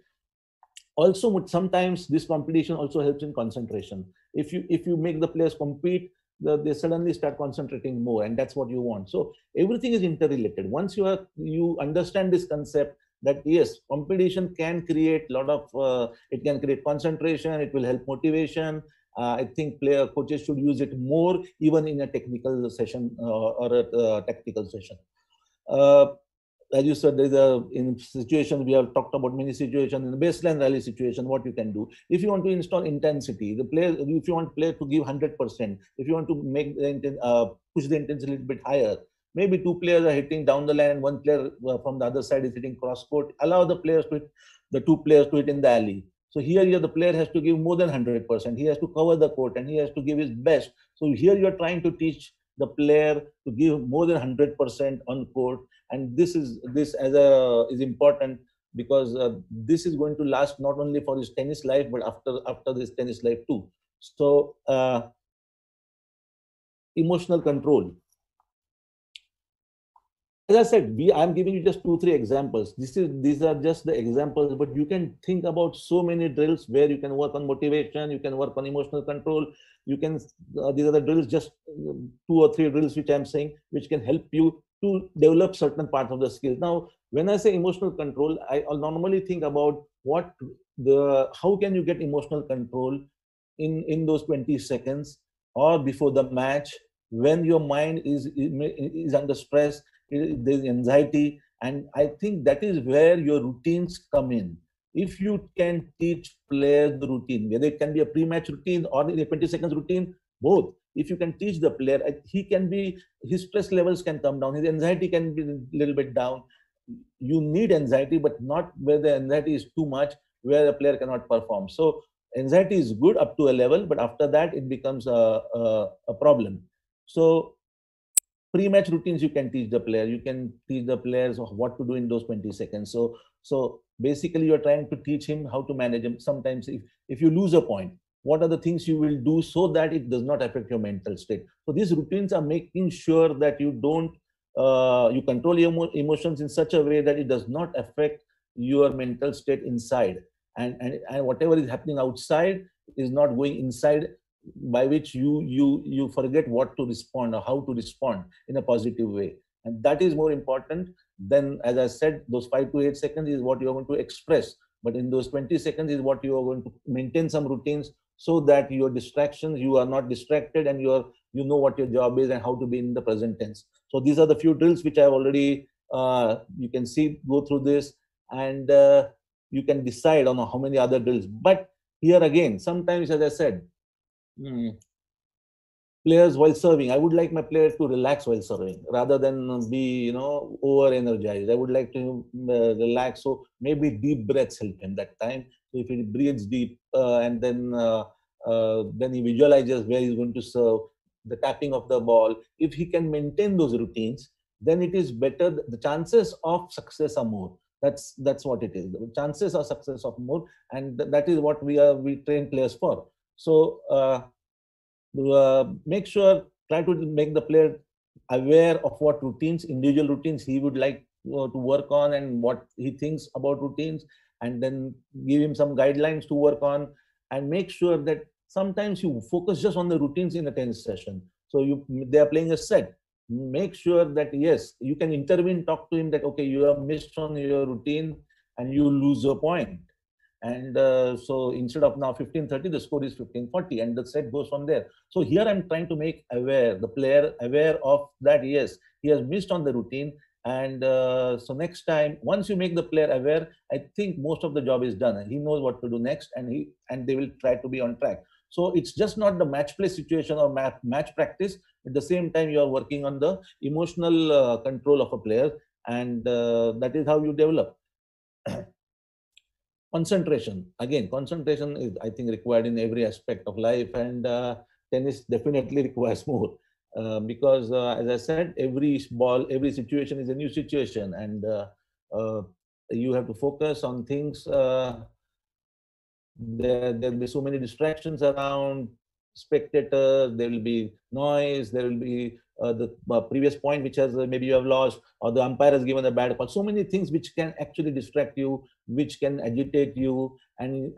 Also, sometimes this competition also helps in concentration. If you make the players compete, they suddenly start concentrating more, and that's what you want. So everything is interrelated. Once you understand this concept, that yes, competition can create a lot of it can create concentration, it will help motivation. I think coaches should use it more, even in a technical session or a tactical session. As you said, in situations, we have talked about many situations. In the baseline rally situation, what you can do. If you want to install intensity, if you want player to give 100%, if you want to make push the intensity a little bit higher, maybe 2 players are hitting down the line and 1 player from the other side is hitting cross court. Allow the 2 players to hit in the alley. So here the player has to give more than 100%. He has to cover the court and he has to give his best. So here you're trying to teach the player to give more than 100% on court, and this is important, because this is going to last not only for his tennis life but after this tennis life too. So emotional control. As I said, I'm giving you just 2-3 examples. These are just the examples, but you can think about so many drills where you can work on motivation, you can work on emotional control. You can these are the drills, just 2 or 3 drills which I'm saying, which can help you to develop certain parts of the skills. Now, when I say emotional control, I'll normally think about how can you get emotional control in those 20 seconds or before the match, when your mind is under stress, there's anxiety, and I think that is where your routines come in. If you can teach players the routine, whether it can be a pre-match routine or a 20 seconds routine, both. if you can teach the player, his stress levels can come down, his anxiety can be a little bit down. You need anxiety, but not where the anxiety is too much, where the player cannot perform. So anxiety is good up to a level, but after that it becomes a problem. So pre-match routines you can teach the player. You can teach the players what to do in those 20 seconds. So basically you're trying to teach him how to manage him. Sometimes if you lose a point, what are the things you will do so that it does not affect your mental state? So these routines are making sure that you don't you control your emotions in such a way that it does not affect your mental state inside, and whatever is happening outside is not going inside, by which you forget what to respond or how to respond in a positive way. And that is more important than, as I said, those 5 to 8 seconds is what you're going to express, but in those 20 seconds is what you are going to maintain some routines, so that your distractions, you are not distracted, and you know what your job is and how to be in the present tense. So these are the few drills which I've already you can see, go through this, and you can decide on how many other drills. But here again, sometimes, as I said, players while serving, I would like my players to relax while serving rather than be over energized. I would like to relax. So maybe deep breaths help him that time. So if he breathes deep and then he visualizes where he's going to serve, the tapping of the ball, if he can maintain those routines, then it is better. The chances of success are more. That's what it is. The chances of success are more, and that is what we train players for. So make sure, try to make the player aware of what routines, individual routines he would like to work on, and what he thinks about routines, and then give him some guidelines to work on, and make sure that sometimes you focus just on the routines in a tennis session. So they are playing a set. Make sure that, yes, you can intervene, talk to him that, okay, you have missed on your routine and you lose a point. And so instead of now 15-30, the score is 15-40, and the set goes from there. So here I'm trying to make the player aware of that, yes, he has missed on the routine. And so next time, once you make the player aware, I think most of the job is done, and he knows what to do next, and they will try to be on track. So it's just not the match play situation or match practice. At the same time, you are working on the emotional control of a player, and that is how you develop. Concentration. Again, concentration is, I think, required in every aspect of life, and tennis definitely requires more. Because as I said, every situation is a new situation, and you have to focus on things. There'll be so many distractions around, spectators, there will be noise, there will be the previous point which has maybe you have lost, or the umpire has given a bad call. So many things which can actually distract you, which can agitate you, and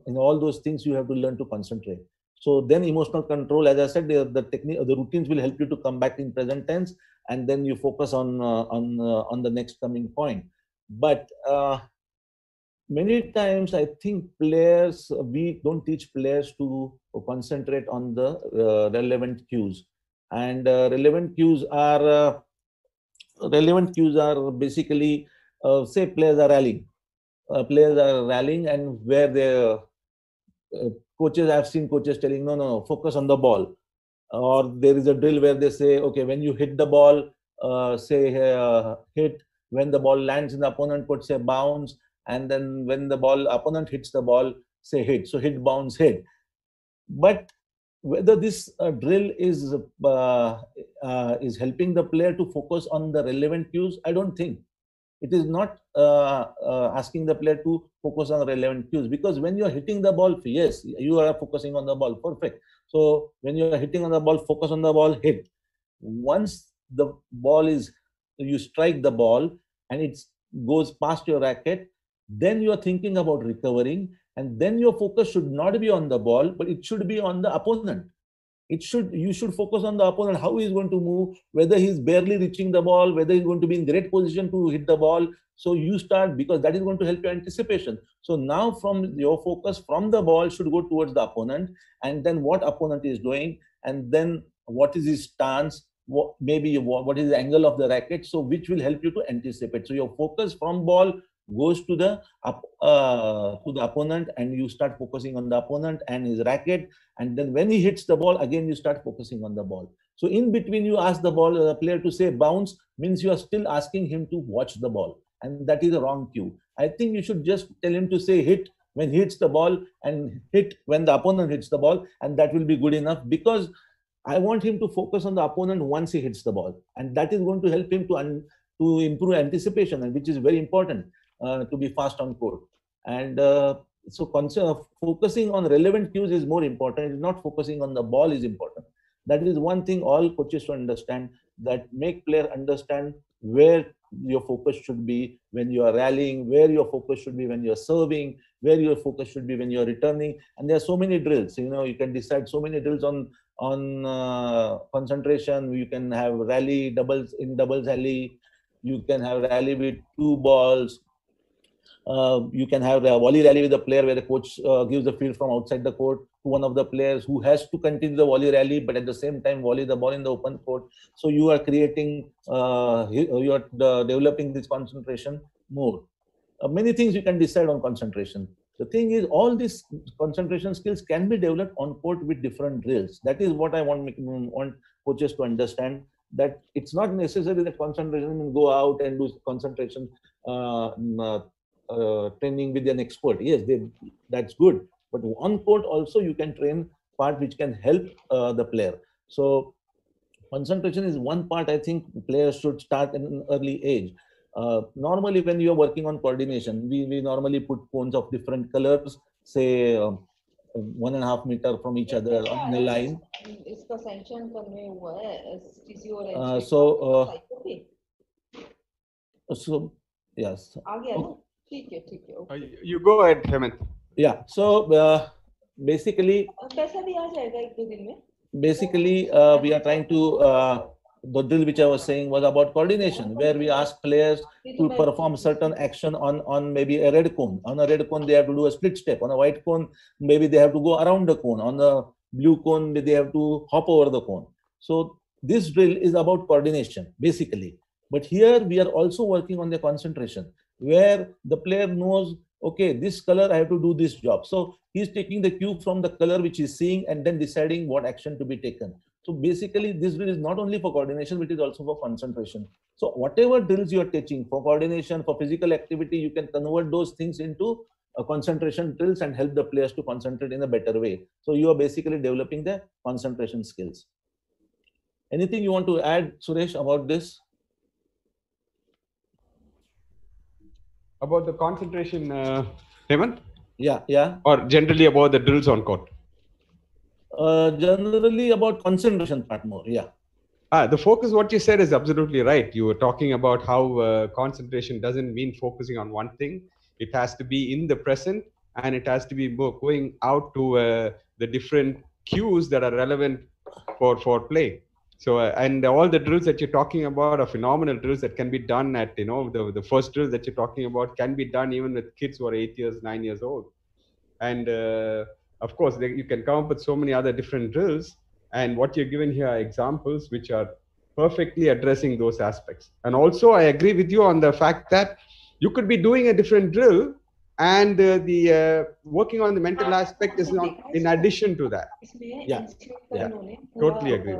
in all those things you have to learn to concentrate. So then emotional control, as I said, the technique, the routines will help you to come back in present tense, and then you focus on the next coming point. But many times I think we don't teach players to concentrate on the relevant cues, and relevant cues are basically, say players are rallying, and where the coaches, I've seen coaches telling, no, focus on the ball. Or there is a drill where they say, okay, when you hit the ball, hit. When the ball lands in the opponent court, say bounce. And then when the opponent hits the ball, say hit. So hit, bounce, hit. But whether this drill is helping the player to focus on the relevant cues, I don't think. It is not asking the player to focus on relevant cues, because when you are hitting the ball, yes, you are focusing on the ball, perfect. So when you are hitting on the ball, focus on the ball, hit. Once the ball you strike the ball and it goes past your racket, then you are thinking about recovering, and then your focus should not be on the ball, but it should be on the opponent. You should focus on the opponent, how he is going to move, whether he is barely reaching the ball, whether he is going to be in great position to hit the ball. So you start, because that is going to help your anticipation. So now from your focus from the ball should go towards the opponent, and then what opponent is doing, and then what is his stance, what is the angle of the racket, so which will help you to anticipate. So your focus from ball goes to the opponent, and you start focusing on the opponent and his racket, and then when he hits the ball, again you start focusing on the ball. So in between, you ask the player to say bounce, means you are still asking him to watch the ball, and that is a wrong cue. I think you should just tell him to say hit when he hits the ball and hit when the opponent hits the ball, and that will be good enough, because I want him to focus on the opponent once he hits the ball, and that is going to help him to improve anticipation, and which is very important to be fast on court. And so focusing on relevant cues is more important. It's not focusing on the ball is important. That is one thing all coaches should understand, that make player understand where your focus should be when you are rallying, where your focus should be when you're serving, where your focus should be when you're returning. And there are so many drills, you can decide so many drills on concentration. You can have rally doubles rally, you can have rally with 2 balls, you can have a volley rally with the player where the coach gives the field from outside the court to one of the players who has to continue the volley rally, but at the same time volley the ball in the open court. So you are creating, you are developing this concentration more. Many things you can decide on concentration. The thing is, all these concentration skills can be developed on court with different drills. That is what I want coaches to understand, that it's not necessary that concentration will go out and do concentration training with an expert. Yes, that's good. But on court also you can train part which can help the player. So concentration is one part I think players should start at an early age. Normally when you are working on coordination, we normally put cones of different colors, say 1.5 meters from each other on a line. So yes. You go ahead, Hemant. Yeah. So basically, we are trying to. The drill which I was saying was about coordination, where we ask players to perform certain action on maybe a red cone. On a red cone, they have to do a split step. On a white cone, maybe they have to go around the cone. On the blue cone, they have to hop over the cone. So this drill is about coordination, basically. But here we are also working on the concentration, where the player knows, okay, this color I have to do this job. So he's taking the cue from the color which he's seeing and then deciding what action to be taken. So basically, this drill is not only for coordination, but it is also for concentration. So whatever drills you are teaching for coordination, for physical activity, you can convert those things into concentration drills and help the players to concentrate in a better way. So you are basically developing the concentration skills. Anything you want to add, Suresh, about this? About the concentration, Hemant? Yeah. Or generally about the drills on court? Generally about concentration part more, yeah. The focus, what you said is absolutely right. You were talking about how concentration doesn't mean focusing on one thing. It has to be in the present, and it has to be going out to the different cues that are relevant for play. So, and all the drills that you're talking about are phenomenal drills that can be done at, the first drill that you're talking about can be done even with kids who are 8 years, 9 years old. And of course, you can come up with so many other different drills. And what you're given here are examples which are perfectly addressing those aspects. And also, I agree with you on the fact that you could be doing a different drill, and the working on the mental aspect is not in addition to that. Yeah. Totally agree.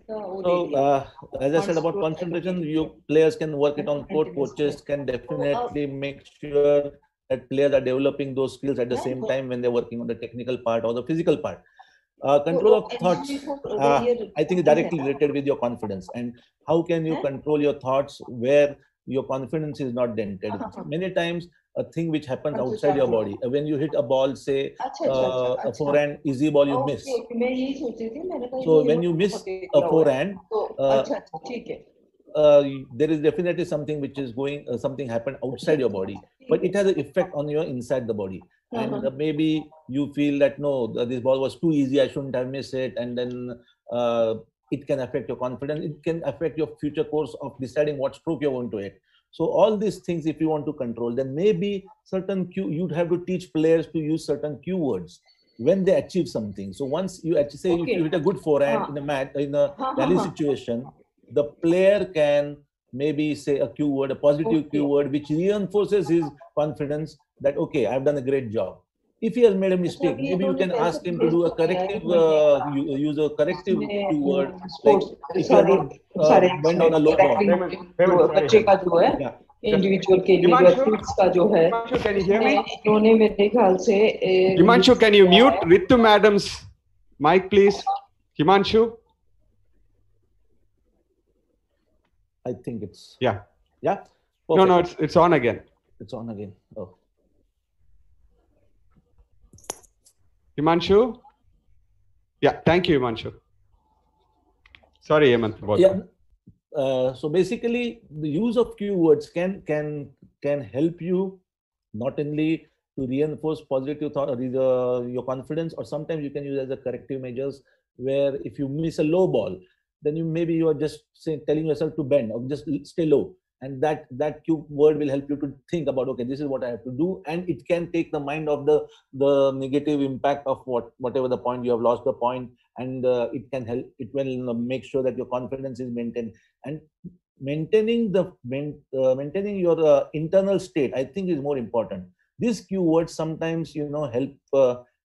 So, as I said about concentration, players can work it on court. Coaches can definitely make sure that players are developing those skills at the same time when they're working on the technical part or the physical part. Control of thoughts, I think, is directly related with your confidence. And how can you control your thoughts where your confidence is not dented? Many times, a thing which happens outside your body. When you hit a ball, say a forehand, easy ball, you miss. So when you miss a forehand, there is definitely something which is something happened outside your body, but it has an effect on your inside the body. And maybe you feel that, no, this ball was too easy, I shouldn't have missed it. And then it can affect your confidence. It can affect your future course of deciding what stroke you're going to hit. So all these things, if you want to control, then maybe certain you'd have to teach players to use certain cue words when they achieve something. So once you actually say you hit a good forehand in a rally situation, the player can maybe say a cue word, a positive cue word, which reinforces his confidence that, okay, I've done a great job. If he has made a mistake, maybe you can ask him to do a corrective, use a corrective cue word, like if you have to bend on a low ball. बच्चे का जो है individual के लिए athletes का जो है इन्होंने मेरे ख्याल से Himanshu, can you mute Ritu madam's mic, please? Himanshu? I think it's... Yeah. Yeah? Perfect. No, it's on again. It's on again. Oh. Himanshu? Yeah, thank you, Himanshu. Sorry, Hemant. Yeah. So basically, the use of cue words can help you not only to reinforce positive thought, your confidence, or sometimes you can use as a corrective measures, where if you miss a low ball, then maybe you are just telling yourself to bend or just stay low, and that cue word will help you to think about, okay, this is what I have to do, and it can take the mind of the negative impact of whatever the point you have lost the point, and it can help. It will make sure that your confidence is maintained, and maintaining your internal state, I think, is more important. These cue words sometimes help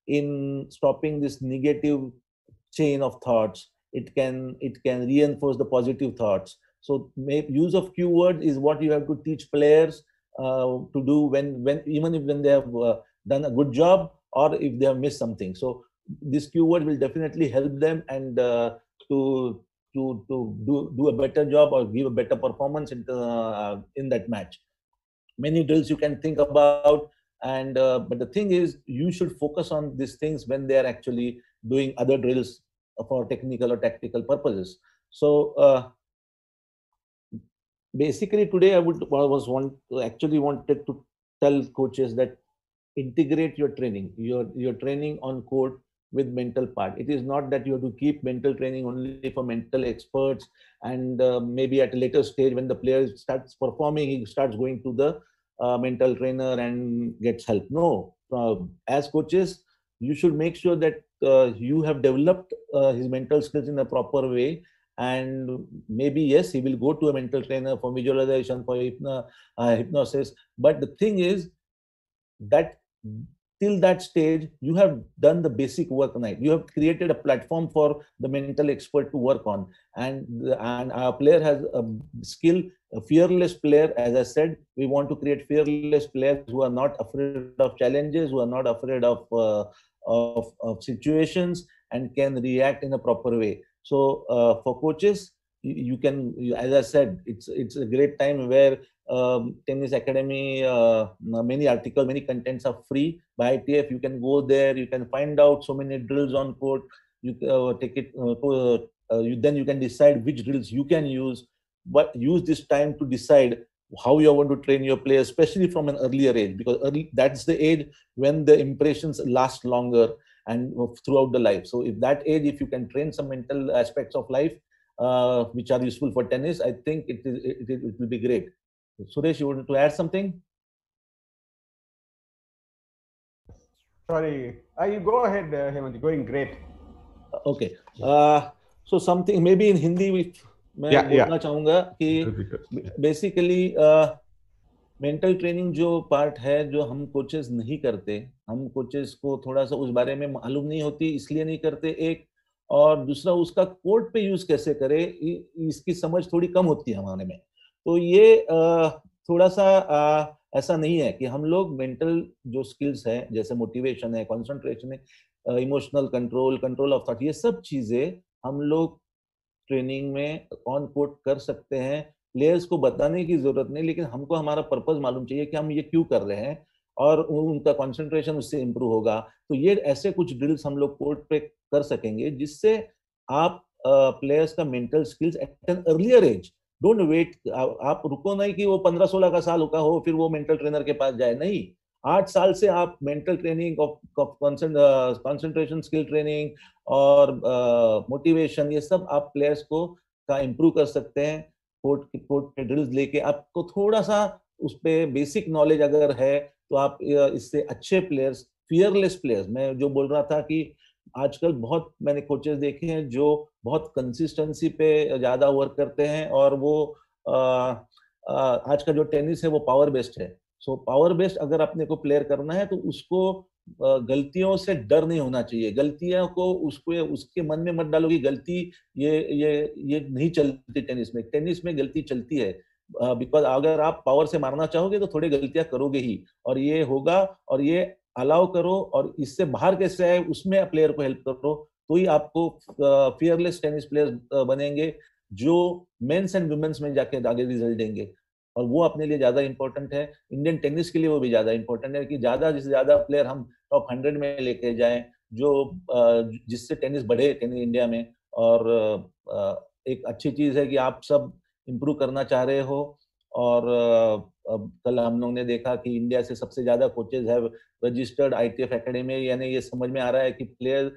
in stopping this negative chain of thoughts. It can reinforce the positive thoughts. So use of cue word is what you have to teach players to do even when they have done a good job or if they have missed something. So this cue word will definitely help them and to do a better job or give a better performance in that match. Many drills you can think about, and but the thing is, you should focus on these things when they are actually doing other drills for technical or tactical purposes. So basically today I wanted to tell coaches that integrate your training, your training on court with mental part. It is not that you have to keep mental training only for mental experts, and maybe at a later stage when the player starts performing, he starts going to the mental trainer and gets help. No, as coaches, you should make sure that you have developed his mental skills in a proper way. And maybe, yes, he will go to a mental trainer for visualization, for hypnosis. But the thing is that till that stage, you have done the basic work right. You have created a platform for the mental expert to work on. And our player has a skill, a fearless player. As I said, we want to create fearless players who are not afraid of challenges, who are not afraid of situations, and can react in a proper way. So for coaches, you can, as I said, it's a great time where Tennis Academy, many articles, many contents are free by ITF. You can go there, you can find out so many drills on court. You take it, then you can decide which drills you can use, but use this time to decide how you want to train your players, especially from an earlier age, because that's the age when the impressions last longer and throughout the life. So if that age, if you can train some mental aspects of life which are useful for tennis, I think it will be great. Suresh, you want to add something? Sorry, you go ahead, Hemant. Going great. Okay. So something maybe in Hindi मैं बोलना चाहूँगा कि basically mental training जो part है जो हम coaches नहीं करते, हम कोचेस को थोड़ा सा उस बारे में मालूम नहीं होती, इसलिए नहीं करते एक, और दूसरा उसका कोर्ट पे यूज कैसे करे इसकी समझ थोड़ी कम होती है हमारे में। तो ये थोड़ा सा ऐसा नहीं है कि हम लोग मेंटल जो स्किल्स हैं जैसे मोटिवेशन है, कंसंट्रेशन है, इमोशनल कंट्रोल ऑफ थॉट, ये सब चीजें हम लोग ट्रेनिंग में ऑन कोर्ट कर सकते हैं। प्लेयर्स को बताने की जरूरत नहीं, लेकिन हमको हमारा पर्पस मालूम चाहिए कि हम ये क्यों कर रहे हैं और उनका कंसंट्रेशन उससे इंप्रूव होगा। तो ये ऐसे कुछ ड्रिल्स हम लोग कोर्ट पे कर सकेंगे जिससे आप प्लेयर्स का mental skills at an earlier age, don't wait, आप रुको नहीं कि वो 15-16 का साल का हो फिर वो मेंटल ट्रेनर के पास जाए, नहीं, 8 साल से आप mental training of concentration skill training और मोटिवेशन, ये सब आप प्लेयर्स को का इम्प्रूव कर सकते हैं। कोर्ट पे ड्रिल्स लेके आपको थोड़ा सा उस पे बेसिक नॉलेज अगर है तो आप इससे अच्छे प्लेयर्स, फियरलेस प्लेयर्स, मैं जो बोल रहा था कि आजकल बहुत मैंने कोचेस देखे हैं जो बहुत कंसिस्टेंसी पे ज्यादा वर्क करते हैं और वो आज का जो टेनिस है वो पावर बेस्ड है. सो पावर बेस्ड अगर अपने को प्लेयर करना है तो उसको गलतियों से डर नहीं होना चाहिए. गलतियों को उसके मन में मत डालो कि गलती ये नहीं चलती टेनिस में. टेनिस में गलती चलती है, बिकॉज अगर आप पावर से मारना चाहोगे तो थोड़ी गलतियां करोगे ही, और ये होगा. और ये अलाउ करो, और इससे बाहर कैसे आए उसमें प्लेयर को हेल्प करो, तो ही आपको फियरलेस टेनिस प्लेयर बनेंगे जो मेंस एंड वुमेन्स में जाके आगे रिजल्ट देंगे. और वो अपने लिए ज्यादा इंपॉर्टेंट है. इंडियन टेनिस के लिए वो भी ज्यादा इंपॉर्टेंट है कि ज्यादा से ज्यादा प्लेयर हम टॉप 100 में लेके जाएं, जो जिससे टेनिस बढ़े टेनिस इंडिया में. और एक अच्छी चीज है कि आप सब इम्प्रूव करना चाह रहे हो. और कल हम लोग ने देखा कि इंडिया से सबसे ज्यादा coaches have registered ITF academy. यानी ये समझ में आ रहा है कि प्लेयर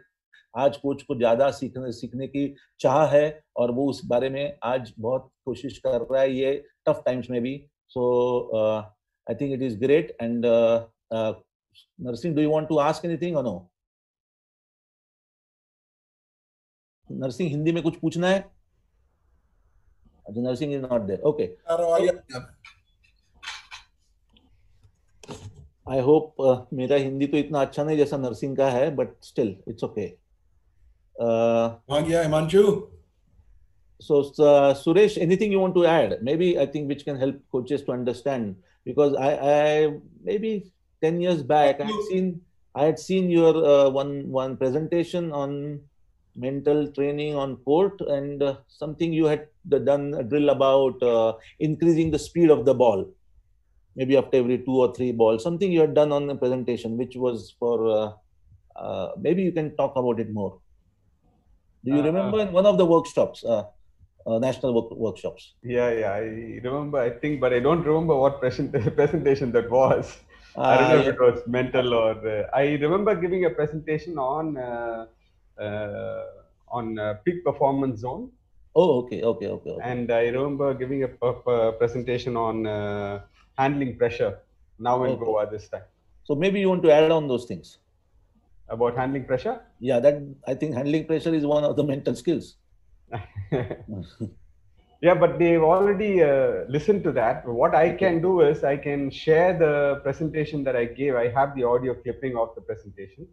आज कोच को ज्यादा सीखने की चाह है, और वो उस बारे में आज बहुत कोशिश कर रहा है ये टफ टाइम्स में भी. So I think it is great. And Narasimha, do you want to ask anything or no? Narasimha, Hindi में कुछ पूछना है? Narasimha is not there. Okay, I hope मेरा हिंदी तो इतना अच्छा नहीं जैसा नरसिंह का है, but still it's okay. Himanshu. So Suresh, anything you want to add? Maybe I think which can help coaches to understand, because I maybe 10 years back I had seen your one presentation on mental training on court, and something you had done a drill about increasing the speed of the ball, maybe after every 2 or 3 balls. Something you had done on the presentation, which was for maybe you can talk about it more. Do you remember in one of the workshops, national workshops? Yeah, I remember, I think, but I don't remember what presentation that was. I don't know if it was mental or... I remember giving a presentation on peak performance zone. Oh, okay. And I remember giving a presentation on handling pressure now in Goa this time. So maybe you want to add on those things. About handling pressure? Yeah, that I think handling pressure is one of the mental skills. Yeah, but they've already listened to that. What I can do is I can share the presentation that I gave. I have the audio clipping of the presentation.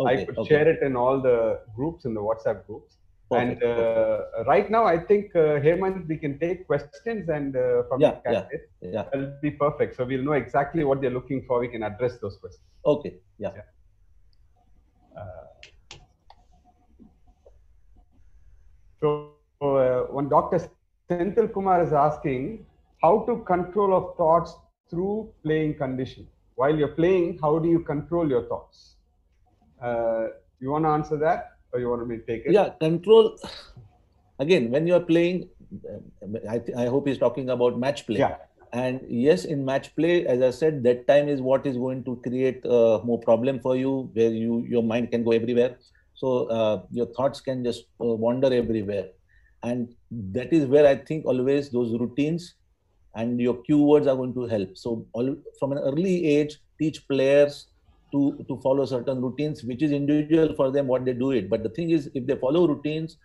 I could share it in all the groups, in the WhatsApp groups. Perfect. And right now, I think, Hemant, we can take questions and from the candidate. Yeah. That'll be perfect. So we'll know exactly what they're looking for. We can address those questions. Okay. Yeah. So one Dr. Senthil Kumar is asking how to control of thoughts through playing condition. While you're playing, how do you control your thoughts? You want to answer that, or you want me to take it? Yeah, control. Again, when you're playing, I hope he's talking about match play. Yeah. And yes, in match play, as I said, that time is what is going to create more problem for you, where your mind can go everywhere. So your thoughts can just wander everywhere. And that is where I think always those routines and your cue words are going to help. So from an early age, teach players to follow certain routines, which is individual for them what they do it. But the thing is, if they follow routines,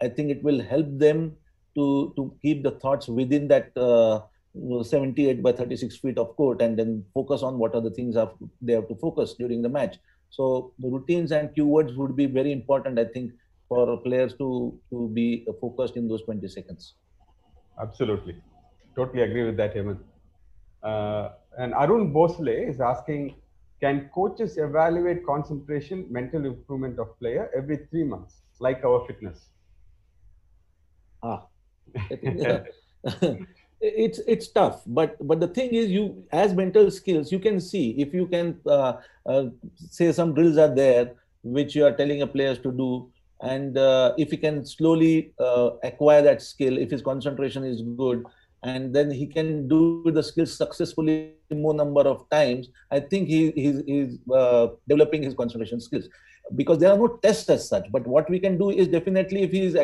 I think it will help them to keep the thoughts within that 78 by 36 feet of court, and then focus on what are the things they have to focus during the match. So the routines and cue words would be very important, I think, for players to be focused in those 20 seconds. Absolutely. Totally agree with that, Hemant. And Arun Bosle is asking, can coaches evaluate concentration, mental improvement of player every 3 months, like our fitness? It's tough, but the thing is, you as mental skills, you can see if you can say some drills are there which you are telling a players to do, and if he can slowly acquire that skill, if his concentration is good, and then he can do the skills successfully more number of times, I think he's developing his concentration skills. Because there are no tests as such, but what we can do is definitely, if he is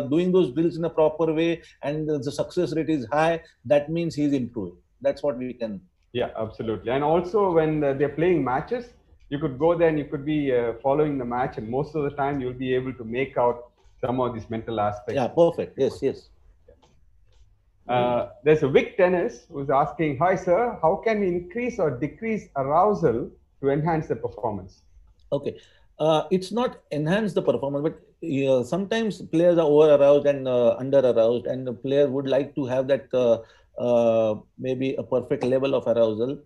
doing those drills in a proper way and the success rate is high, that means he's improving. That's what we can. Yeah, absolutely. And also when they're playing matches, you could go there and you could be following the match, and most of the time you'll be able to make out some of these mental aspects. Yeah, perfect. Yes. There's a Vic Tennis who's asking, hi sir, how can we increase or decrease arousal to enhance the performance? Okay. It's not enhance the performance, but sometimes players are over aroused and under aroused, and the player would like to have that maybe a perfect level of arousal.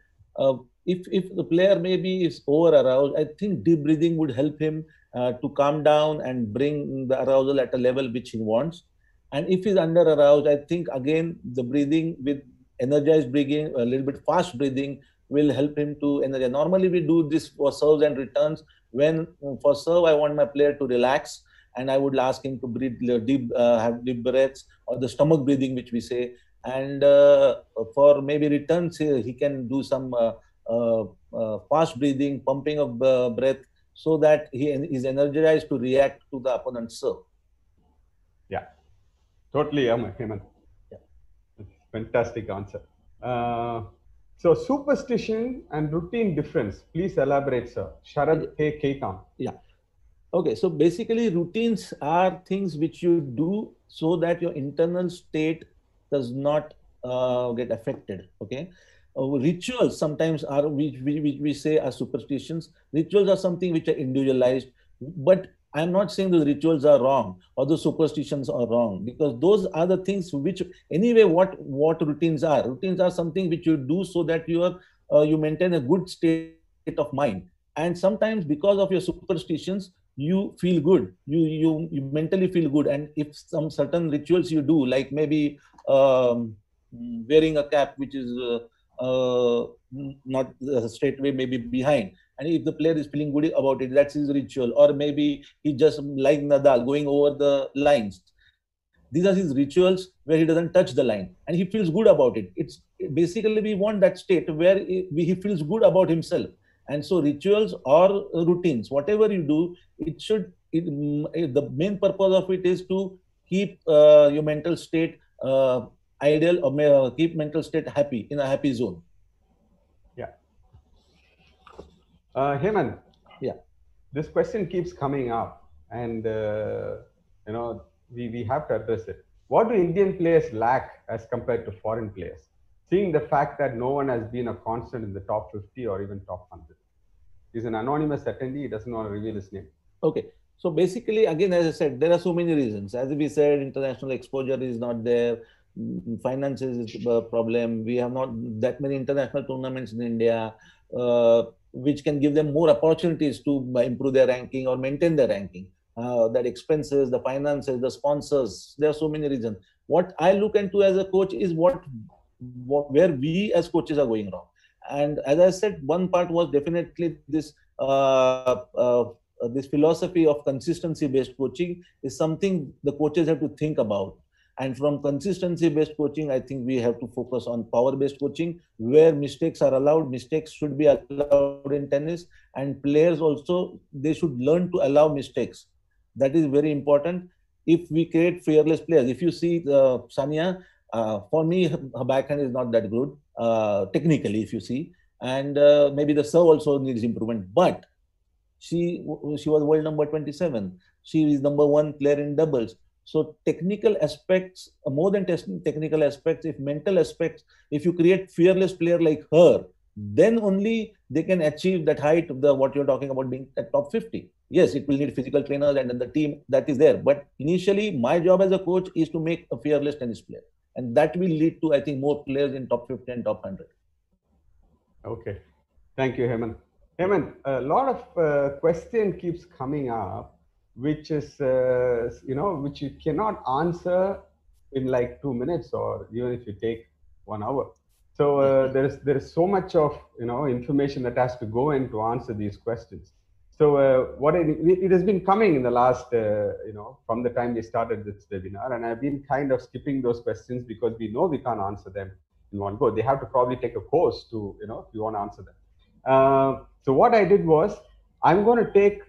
If the player maybe is over aroused, I think deep breathing would help him to calm down and bring the arousal at a level which he wants. And if he's under aroused, I think again the breathing with energized breathing, a little bit fast breathing, will help him to energize. Normally we do this for serves and returns. When for serve I want my player to relax, and I would ask him to breathe deep, have deep breaths, or the stomach breathing, which we say. And for maybe returns, he can do some fast breathing, pumping of breath, so that he is energized to react to the opponent's serve. Yeah, totally, Hemant. Yeah. Fantastic answer. So superstition and routine difference, please elaborate, sir. Sharad K. Ketan. Yeah. Okay, so basically routines are things which you do so that your internal state does not get affected. Okay. Rituals sometimes are, which we say are superstitions. Rituals are something which are individualized, but I'm not saying those rituals are wrong or the superstitions are wrong, because those are the things which, anyway, what routines are. Routines are something which you do so that you maintain a good state of mind. And sometimes because of your superstitions, you feel good. You mentally feel good. And if some certain rituals you do, like maybe wearing a cap, which is not straight away, maybe behind. And if the player is feeling good about it, that's his ritual. Or maybe he just like Nadal going over the lines. These are his rituals where he doesn't touch the line and he feels good about it. It's basically, we want that state where he feels good about himself. And so rituals or routines, whatever you do, the main purpose of it is to keep your mental state ideal, or keep mental state happy, in a happy zone. Yeah. Hemant. Yeah. This question keeps coming up, and we have to address it. What do Indian players lack as compared to foreign players? Seeing the fact that no one has been a constant in the top 50 or even top 100. He's an anonymous attendee. He doesn't want to reveal his name. Okay. So basically, again, as I said, there are so many reasons. As we said, international exposure is not there. Finances is a problem. We have not that many international tournaments in India, which can give them more opportunities to improve their ranking or maintain their ranking. That expenses, the finances, the sponsors, there are so many reasons. What I look into as a coach is where we as coaches are going wrong. And as I said, one part was definitely this this philosophy of consistency-based coaching is something the coaches have to think about. And from consistency-based coaching, I think we have to focus on power-based coaching, where mistakes are allowed. Mistakes should be allowed in tennis, and players also, they should learn to allow mistakes. That is very important. If we create fearless players, if you see Sania, for me, her backhand is not that good technically, if you see, and maybe the serve also needs improvement. But she was world number 27. She is #1 player in doubles. So technical aspects, more than technical aspects, if mental aspects, if you create fearless player like her, then only they can achieve that height of what you're talking about, being at top 50. Yes, it will need physical trainers and then the team that is there. But initially, my job as a coach is to make a fearless tennis player. And that will lead to, I think, more players in top 50 and top 100. Okay. Thank you, Hemant. Hemant, a lot of question keeps coming up, which is, which you cannot answer in like 2 minutes, or even if you take 1 hour. So there is so much of, information that has to go in to answer these questions. So it has been coming in the last, from the time we started this webinar, and I've been kind of skipping those questions because we know we can't answer them in one go. They have to probably take a course to, if you want to answer them. So what I did was, I'm going to take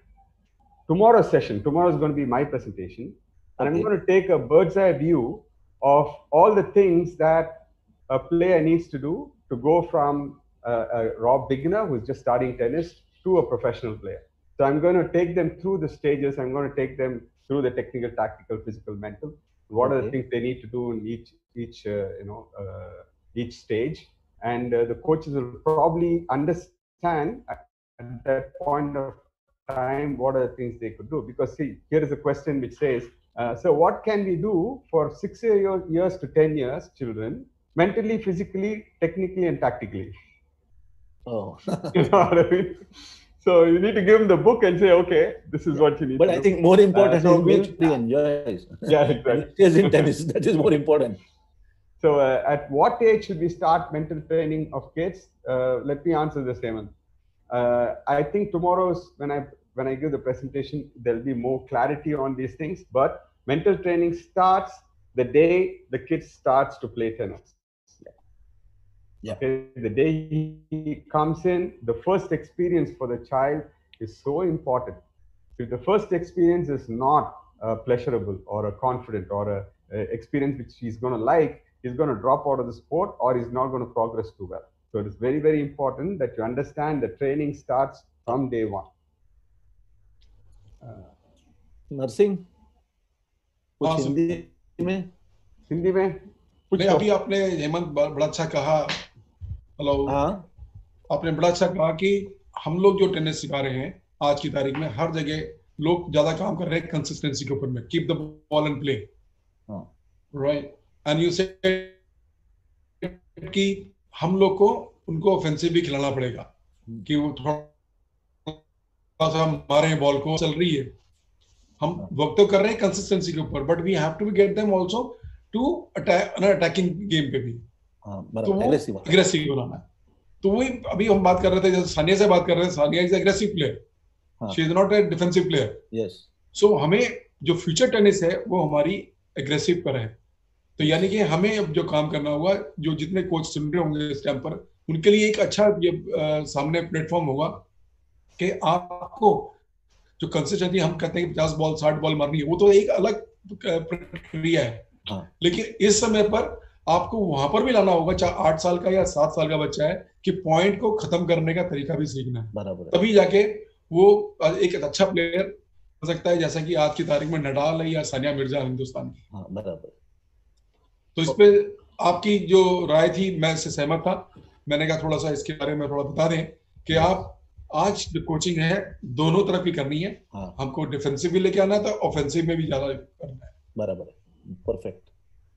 tomorrow's session. Tomorrow is going to be my presentation. And I'm going to take a bird's eye view of all the things that a player needs to do to go from a raw beginner who's just starting tennis to a professional player. So I'm going to take them through the stages. I'm going to take them through the technical, tactical, physical, mental. What are the things they need to do in each stage, and the coaches will probably understand at that point of time what are the things they could do. Because see, here is a question which says, so what can we do for 6 years to 10 years children, mentally, physically, technically, and tactically? Oh. You know what I mean? So you need to give them the book and say, okay, this is what you need but to do. I think more important is which he enjoys. Yeah, exactly. Stays in tennis. That is more important. So at what age should we start mental training of kids? Let me answer this, Hemant. I think tomorrow's, when I give the presentation, there'll be more clarity on these things. But mental training starts the day the kid starts to play tennis. Yeah. Okay? The day he comes in, the first experience for the child is so important. If the first experience is not pleasurable or a confident or a experience which he's going to like, he's going to drop out of the sport or he's not going to progress too well. So it is very, very important that you understand the training starts from day one. Nursing? कुछ हिंदी में नहीं, अभी आपने हेमंत बड़ा अच्छा कहा, hello, आपने बड़ा अच्छा कहा कि हम लोग जो टेनिस सिखा रहे हैं आज की तारीख में, हर जगह लोग ज्यादा काम कर रहे हैं कंसिस्टेंसी के ऊपर में, keep the ball and play, right, and you से कि हम लोग को उनको ऑफेंसिव भी खिलाना पड़ेगा कि वो थोड़ा सा मारे बॉल को, चल रही है, हम वर्क तो कर रहे हैं कंसिस्टेंसी के ऊपर, but we have to get them also to attacking game पे भी, तो वो एग्रेसिव बनाना है। तो वही अभी हम बात कर रहे थे, जैसे सानिया से बात कर रहे थे, Sania is aggressive player, she is not a defensive player. Yes, so हमें जो फ्यूचर टेनिस है वो हमारी एग्रेसिव पर है, तो यानी कि हमें अब जो काम करना होगा, जो जितने कोच सुन रहे होंगे इस टाइम पर, उनके लिए एक अच्छा ये सामने प्लेटफॉर्म होगा कि आपको जो कंसिस्टेंसी हम कहते हैं कि 50 बॉल 60 बॉल मारनी है, वो तो एक अलग प्रक्रिया है, लेकिन इस समय पर आपको वहां पर भी लाना होगा, चाहे 8 साल का या 7 साल का बच्चा है, कि पॉइंट को खत्म करने का तरीका भी सीखना है, बराबर, तभी जाके वो एक अच्छा प्लेयर हो सकता है, जैसा कि आज की तारीख में नडाल है या सानिया मिर्जा हिंदुस्तान की। बराबर। तो इस पे आपकी जो राय थी, मैं इससे सहमत था। मैंने कहा थोड़ा सा इसके बारे में थोड़ा बता दें कि आप आज जो कोचिंग है दोनों तरफ ही करनी है, हमको डिफेंसिव भी लेके आना है, तो ऑफेंसिव में भी ज्यादा करना है। बराबर, perfect.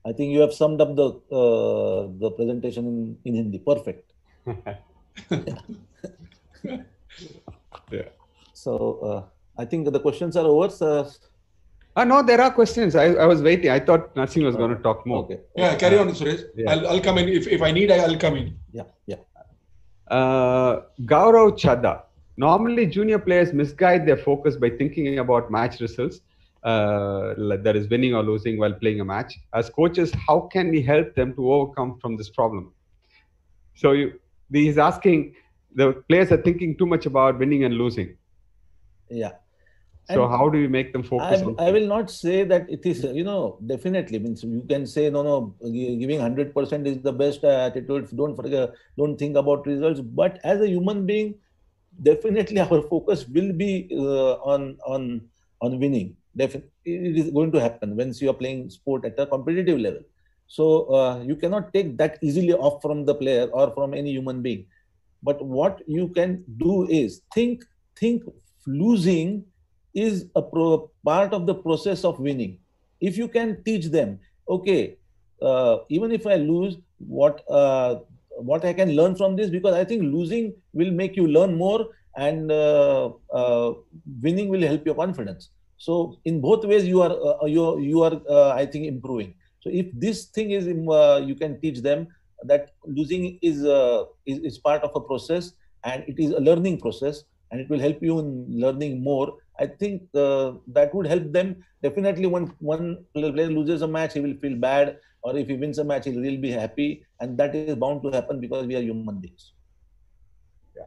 I think you have summed up the presentation in Hindi. Perfect. Yeah. So I think the questions are over. No, there are questions. I was waiting. I thought Narsingh was going to talk more. Okay. Yeah, carry on, Suresh. Yeah. I'll come in if I need. I'll come in. Yeah. Gaurav Chadha. Normally, junior players misguide their focus by thinking about match results. That is winning or losing while playing a match. As coaches, how can we help them to overcome from this problem? So he's asking, the players are thinking too much about winning and losing. Yeah. So how do you make them focus? I will not say that it is, definitely means you can say, no, giving 100% is the best attitude. Don't think about results. But as a human being, definitely our focus will be on winning. Definitely, it is going to happen once you are playing sport at a competitive level. So you cannot take that easily off from the player or from any human being. But what you can do is think losing is a part of the process of winning. If you can teach them, okay, even if I lose, what I can learn from this, because I think losing will make you learn more, and winning will help your confidence. So in both ways, you are I think improving. So if this thing is you can teach them that losing is part of a process, and it is a learning process, and it will help you in learning more. I think that would help them. Definitely, when one player loses a match, he will feel bad, or if he wins a match, he will be happy, and that is bound to happen because we are human beings. Yeah.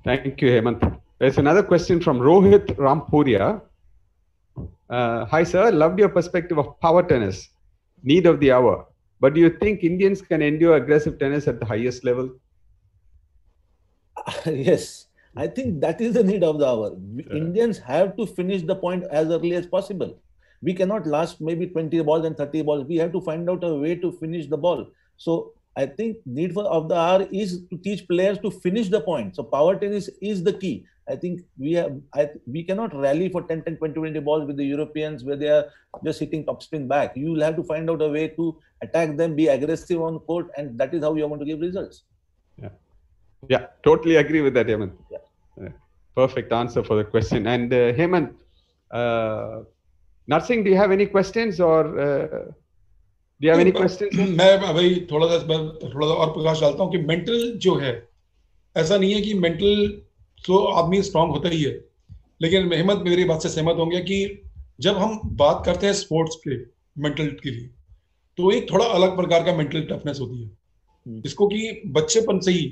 Thank you, Hemant. There's another question from Rohit Rampuria. Hi, sir. Loved your perspective of power tennis, need of the hour. But do you think Indians can endure aggressive tennis at the highest level? Yes, I think that is the need of the hour. Indians have to finish the point as early as possible. We cannot last maybe 20 balls and 30 balls. We have to find out a way to finish the ball. So I think need of the hour is to teach players to finish the point. So power tennis is the key. I think we cannot rally for 10, 20 balls with the Europeans where they are just hitting topspin back. You will have to find out a way to attack them, be aggressive on court, and that is how you are going to give results. Yeah, totally agree with that, Hemant. Perfect answer for the question. And Hemant, Narsingh, do you have any questions or do you have any questions? मैं भाई थोड़ा सा और प्रकाश डालता हूँ कि mental जो है, ऐसा नहीं है कि मेंटल तो आदमी स्ट्रांग होता ही है, लेकिन हेमंत मेरी बात से सहमत होंगे कि जब हम बात करते हैं स्पोर्ट्स के मेंटल के लिए, तो एक थोड़ा अलग प्रकार का मेंटल टफनेस होती है, जिसको कि बच्चेपन से ही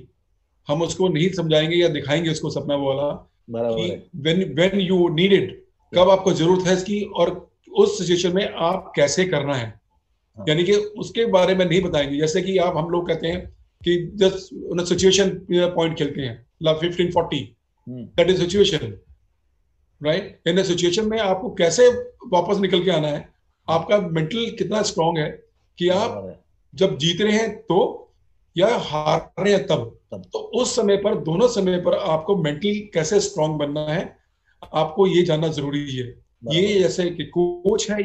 हम उसको नहीं समझाएंगे या दिखाएंगे उसको सपना वाला कि when you need it, कब आपको जरूरत है इसकी और उस सिचुएशन में आप कैसे करना है, यानी कि उसके बारे में नहीं बताएंगे. जैसे कि हम लोग कहते हैं कि जस्ट सिचुएशन पॉइंट खेलते हैं 15-40, that is situation, right. In situation में आपको कैसे वापस निकल के आना है, आपका मेंटल कितना स्ट्रांग है कि आप जब जीत रहे हैं तो या हार रहे हैं तब, तो उस समय पर, दोनों समय पर आपको मेंटली कैसे स्ट्रांग बनना है, आपको ये जानना जरूरी है. ये जैसे कि कोच है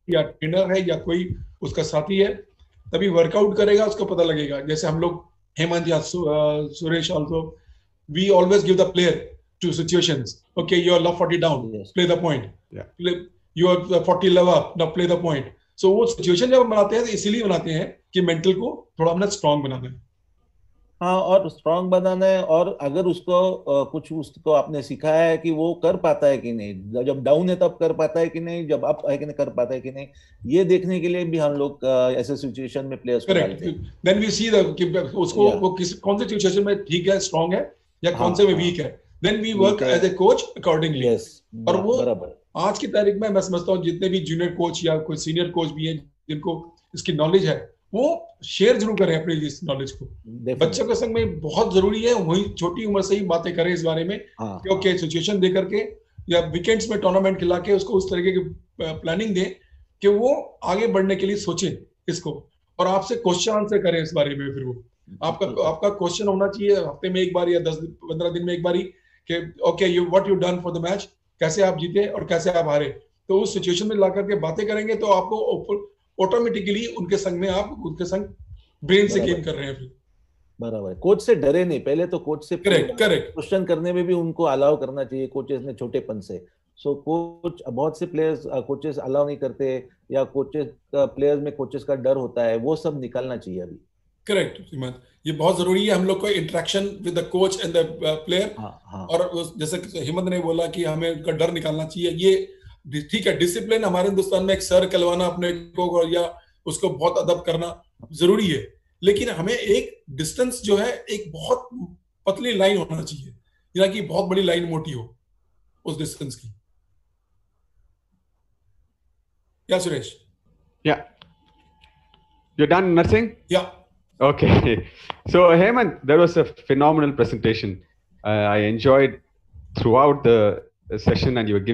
या ट्रेनर है या कोई उसका साथी है, तभी वर्कआउट करेगा, उसको पता लगेगा. जैसे हम लोग हेमंत या Suresh also, we always give the player two situations. Okay, you are love 40 down, play the point. You are 40 love up, now play the point. So वो सिचुएशन जब बनाते हैं तो इसीलिए बनाते हैं कि मेंटल को थोड़ा हमने स्ट्रांग बनाना है. हाँ, और स्ट्रांग बनाना है, और अगर उसको कुछ उसको आपने सिखाया है कि वो कर पाता है कि नहीं, जब डाउन है तब कर पाता है कि नहीं, जब अप है कि नहीं कर पाता है कि नहीं, ये देखने के लिए भी हम लोग ऐसे सिचुएशन में प्लेयर्स को डालते हैं. देन वी सी द कि उसको वो कौन सी सिचुएशन में ठीक है, स्ट्रांग है, या कौन से में वीक है. Then we work as a coach accordingly. और वो आज की तारीख में मैं समझता हूँ जितने भी जूनियर कोच या कोई सीनियर कोच भी हैं जिनको इसकी नॉलेज है, वो शेयर जरूर करें अपनी इस नॉलेज को. बच्चों के संग में बहुत जरूरी है, वही छोटी उम्र से ही बातें करें इस बारे में, क्योंकि सिचुएशन दे करके या वीकेंड्स में टूर्नामेंट खिला के उसको उस तरीके की प्लानिंग दें कि वो आगे बढ़ने के लिए सोचें इसको, और आपसे क्वेश्चन आंसर करें इस बारे में. फिर वो आपका क्वेश्चन होना चाहिए हफ्ते में एक बार या 10-15 दिन में एक बार ही कि okay, you what you done for the match, कैसे आप जीते और कैसे आप हारे. तो उस सिचुएशन में ला करके बातें करेंगे तो आपको ऑटोमेटिकली उनके संग ब्रेन से गेम कर रहे हैं. फिर बराबर, कोच से डरे नहीं, पहले तो कोच से करेक्ट क्वेश्चन करने में भी उनको अलाउ करना चाहिए कोचेस ने छोटेपन से. सो कोच, बहुत से प्लेयर्स कोचेस अलाउ नहीं करते, या प्लेयर्स में कोचेस का डर होता है, वो सब निकालना चाहिए अभी. करेक्ट हिमंत, ये बहुत जरूरी है हम लोग को interaction with the coach and the player. और जैसे हिमंत ने बोला कि हमें का डर निकालना चाहिए, ये ठीक है. डिसिप्लिन हमारे हिंदुस्तान में एक सर कहलवाना अपने को या उसको बहुत अदब करना जरूरी है, लेकिन हमें एक डिस्टेंस जो है, एक बहुत पतली लाइन होना चाहिए, या कि बहुत बड़ी लाइन मोटी हो उस डिस्टेंस की. या Suresh? Yeah. You're done, Narsingh? Yeah. Okay. So Hemant, that was a phenomenal presentation. I enjoyed throughout the session, and you were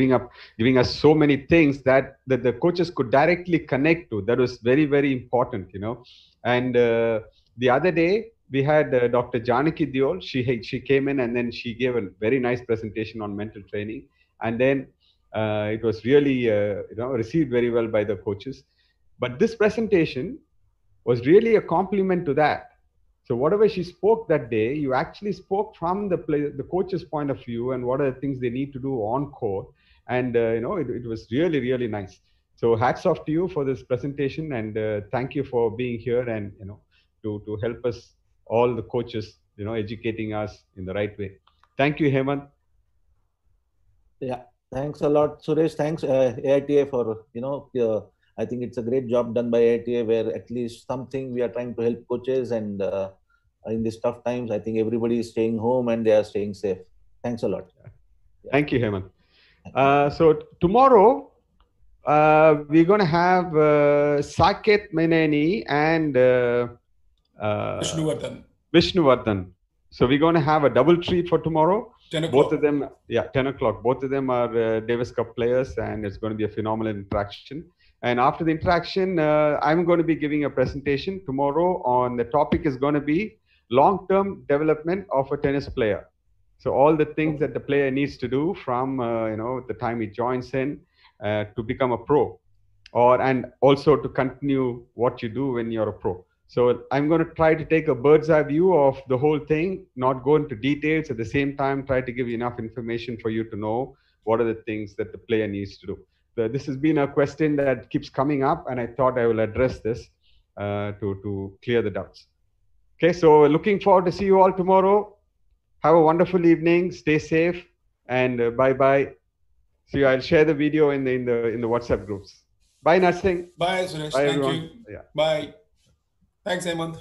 giving us so many things that the coaches could directly connect to. That was very, very important, you know. And the other day we had Dr. Janaki Diol. She came in and then she gave a very nice presentation on mental training, and then it was really received very well by the coaches. But this presentation was really a compliment to that. So whatever she spoke that day, you actually spoke from the coach's point of view and what are the things they need to do on court. And it was really, really nice. So hats off to you for this presentation, and thank you for being here and to help us, all the coaches, educating us in the right way. Thank you, Hemant. Yeah, thanks a lot, Suresh. Thanks AITA for I think it's a great job done by AITA, where at least something we are trying to help coaches, and in these tough times, I think everybody is staying home and they are staying safe. Thanks a lot. Yeah. Thank you, Hemant. So tomorrow we're going to have Saket Meneni and Vishnuvardhan. So we're going to have a double treat for tomorrow. 10 o'clock. Both of them, 10 o'clock. Both of them are Davis Cup players, and it's going to be a phenomenal interaction. And after the interaction, I'm going to be giving a presentation tomorrow on the topic is going to be long-term development of a tennis player. So all the things that the player needs to do from the time he joins in to become a pro, and also to continue what you do when you're a pro. So I'm going to try to take a bird's eye view of the whole thing, not go into details, at the same time try to give you enough information for you to know what are the things that the player needs to do. This has been a question that keeps coming up, and I thought I will address this to clear the doubts. Okay, so looking forward to see you all tomorrow. Have a wonderful evening. Stay safe, and bye-bye. See you. I'll share the video in the WhatsApp groups. Bye, Narsingh. Bye, Suresh. Bye, Thank everyone. you. Bye. Thanks, Hemant.